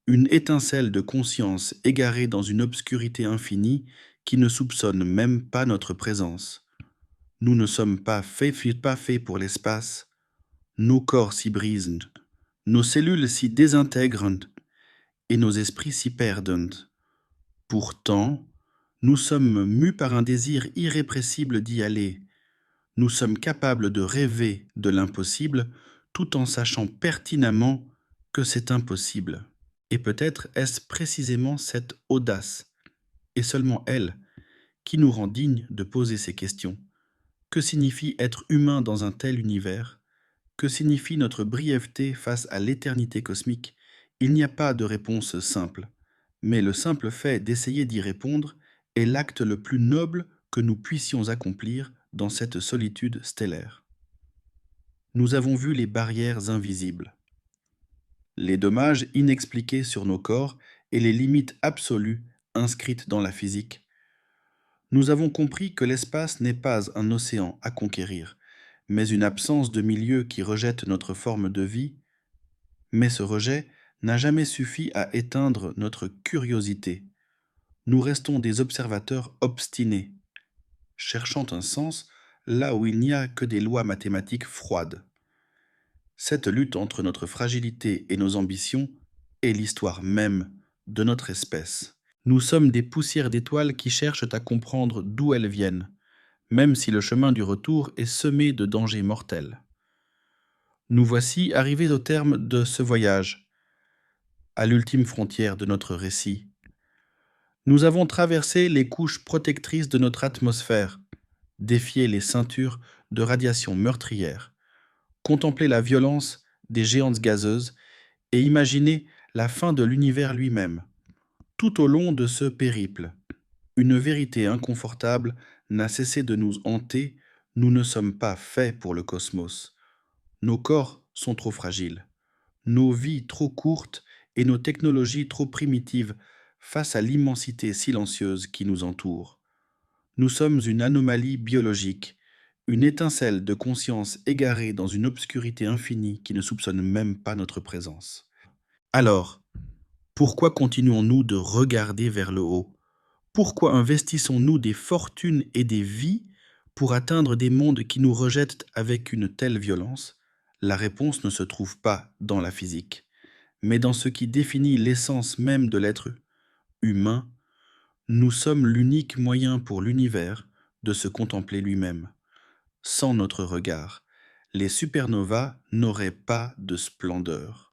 une étincelle de conscience égarée dans une obscurité infinie qui ne soupçonne même pas notre présence. Nous ne sommes pas faits pour l'espace. Nos corps s'y brisent, nos cellules s'y désintègrent et nos esprits s'y perdent. Pourtant, nous sommes mus par un désir irrépressible d'y aller. Nous sommes capables de rêver de l'impossible tout en sachant pertinemment que c'est impossible. Et peut-être est-ce précisément cette audace, et seulement elle, qui nous rend dignes de poser ces questions. Que signifie être humain dans un tel univers? Que signifie notre brièveté face à l'éternité cosmique? Il n'y a pas de réponse simple, mais le simple fait d'essayer d'y répondre est l'acte le plus noble que nous puissions accomplir dans cette solitude stellaire. Nous avons vu les barrières invisibles, les dommages inexpliqués sur nos corps et les limites absolues inscrites dans la physique. Nous avons compris que l'espace n'est pas un océan à conquérir, mais une absence de milieu qui rejette notre forme de vie, mais ce rejet n'a jamais suffi à éteindre notre curiosité. Nous restons des observateurs obstinés, cherchant un sens là où il n'y a que des lois mathématiques froides. Cette lutte entre notre fragilité et nos ambitions est l'histoire même de notre espèce. Nous sommes des poussières d'étoiles qui cherchent à comprendre d'où elles viennent, même si le chemin du retour est semé de dangers mortels. Nous voici arrivés au terme de ce voyage, à l'ultime frontière de notre récit. Nous avons traversé les couches protectrices de notre atmosphère, défié les ceintures de radiation meurtrière, contemplé la violence des géantes gazeuses et imaginé la fin de l'univers lui-même. Tout au long de ce périple, une vérité inconfortable n'a cessé de nous hanter: nous ne sommes pas faits pour le cosmos. Nos corps sont trop fragiles, nos vies trop courtes et nos technologies trop primitives face à l'immensité silencieuse qui nous entoure. Nous sommes une anomalie biologique, une étincelle de conscience égarée dans une obscurité infinie qui ne soupçonne même pas notre présence. Alors, pourquoi continuons-nous de regarder vers le haut? Pourquoi investissons-nous des fortunes et des vies pour atteindre des mondes qui nous rejettent avec une telle violence? La réponse ne se trouve pas dans la physique, mais dans ce qui définit l'essence même de l'être humain. Nous sommes l'unique moyen pour l'univers de se contempler lui-même. Sans notre regard, les supernovas n'auraient pas de splendeur.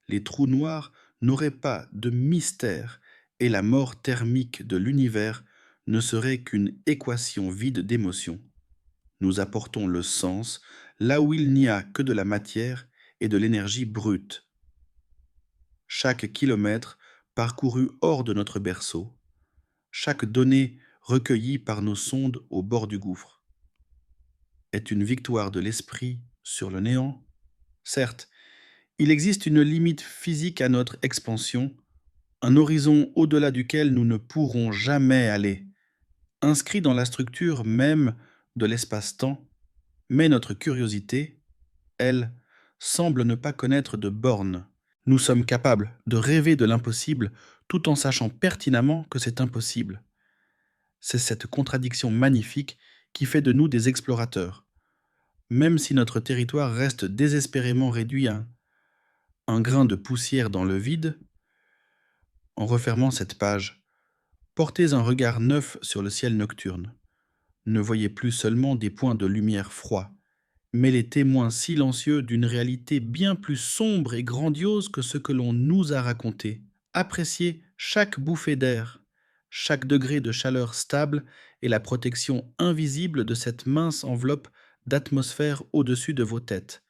Les trous noirs n'auraient pas de mystère et la mort thermique de l'univers ne serait qu'une équation vide d'émotions. Nous apportons le sens là où il n'y a que de la matière et de l'énergie brute. Chaque kilomètre parcouru hors de notre berceau, chaque donnée recueillie par nos sondes au bord du gouffre, est une victoire de l'esprit sur le néant. Certes, il existe une limite physique à notre expansion, un horizon au-delà duquel nous ne pourrons jamais aller, inscrit dans la structure même de l'espace-temps, mais notre curiosité, elle, semble ne pas connaître de bornes. Nous sommes capables de rêver de l'impossible tout en sachant pertinemment que c'est impossible. C'est cette contradiction magnifique qui fait de nous des explorateurs. Même si notre territoire reste désespérément réduit à un grain de poussière dans le vide, en refermant cette page, portez un regard neuf sur le ciel nocturne. Ne voyez plus seulement des points de lumière froids, mais les témoins silencieux d'une réalité bien plus sombre et grandiose que ce que l'on nous a raconté. Appréciez chaque bouffée d'air, chaque degré de chaleur stable et la protection invisible de cette mince enveloppe d'atmosphère au-dessus de vos têtes,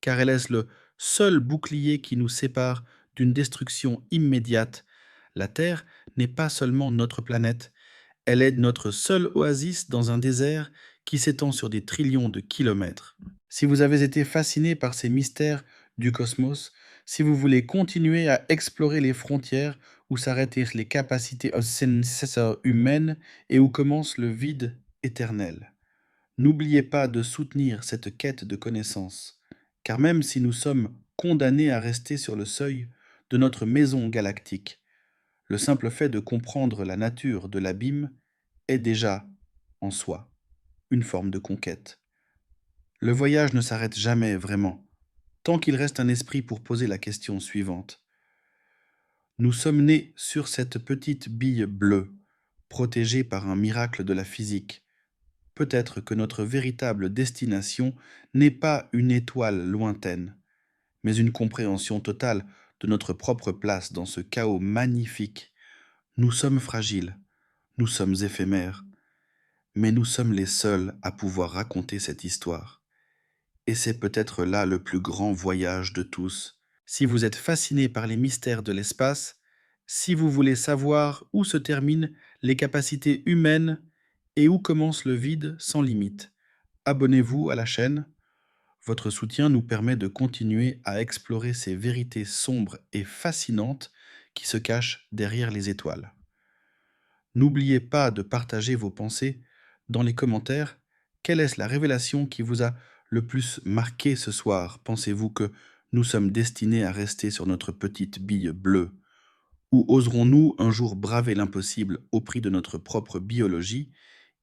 car elle est le seul bouclier qui nous sépare d'une destruction immédiate. La Terre n'est pas seulement notre planète, elle est notre seule oasis dans un désert qui s'étend sur des trillions de kilomètres. Si vous avez été fasciné par ces mystères du cosmos, si vous voulez continuer à explorer les frontières où s'arrêtent les capacités nécessaires humaines et où commence le vide éternel, n'oubliez pas de soutenir cette quête de connaissance, car même si nous sommes condamnés à rester sur le seuil de notre maison galactique, le simple fait de comprendre la nature de l'abîme est déjà, en soi, une forme de conquête. Le voyage ne s'arrête jamais vraiment, tant qu'il reste un esprit pour poser la question suivante. Nous sommes nés sur cette petite bille bleue, protégée par un miracle de la physique. Peut-être que notre véritable destination n'est pas une étoile lointaine, mais une compréhension totale de notre propre place dans ce chaos magnifique. Nous sommes fragiles, nous sommes éphémères, mais nous sommes les seuls à pouvoir raconter cette histoire. Et c'est peut-être là le plus grand voyage de tous. Si vous êtes fasciné par les mystères de l'espace, si vous voulez savoir où se terminent les capacités humaines et où commence le vide sans limite, abonnez-vous à la chaîne. Votre soutien nous permet de continuer à explorer ces vérités sombres et fascinantes qui se cachent derrière les étoiles. N'oubliez pas de partager vos pensées dans les commentaires. Quelle est la révélation qui vous a le plus marqué ce soir? Pensez-vous que nous sommes destinés à rester sur notre petite bille bleue? Ou oserons-nous un jour braver l'impossible au prix de notre propre biologie?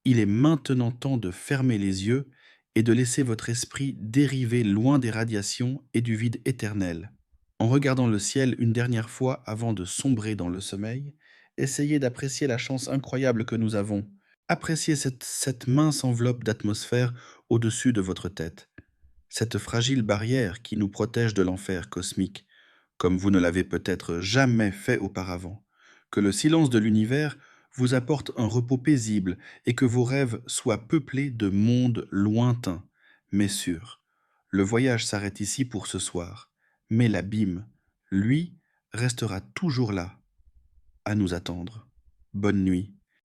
Il est maintenant temps de fermer les yeux et de laisser votre esprit dériver loin des radiations et du vide éternel. En regardant le ciel une dernière fois avant de sombrer dans le sommeil, essayez d'apprécier la chance incroyable que nous avons. Appréciez cette mince enveloppe d'atmosphère au-dessus de votre tête, cette fragile barrière qui nous protège de l'enfer cosmique, comme vous ne l'avez peut-être jamais fait auparavant. Que le silence de l'univers vous apporte un repos paisible et que vos rêves soient peuplés de mondes lointains, mais sûrs. Le voyage s'arrête ici pour ce soir, mais l'abîme, lui, restera toujours là, à nous attendre. Bonne nuit.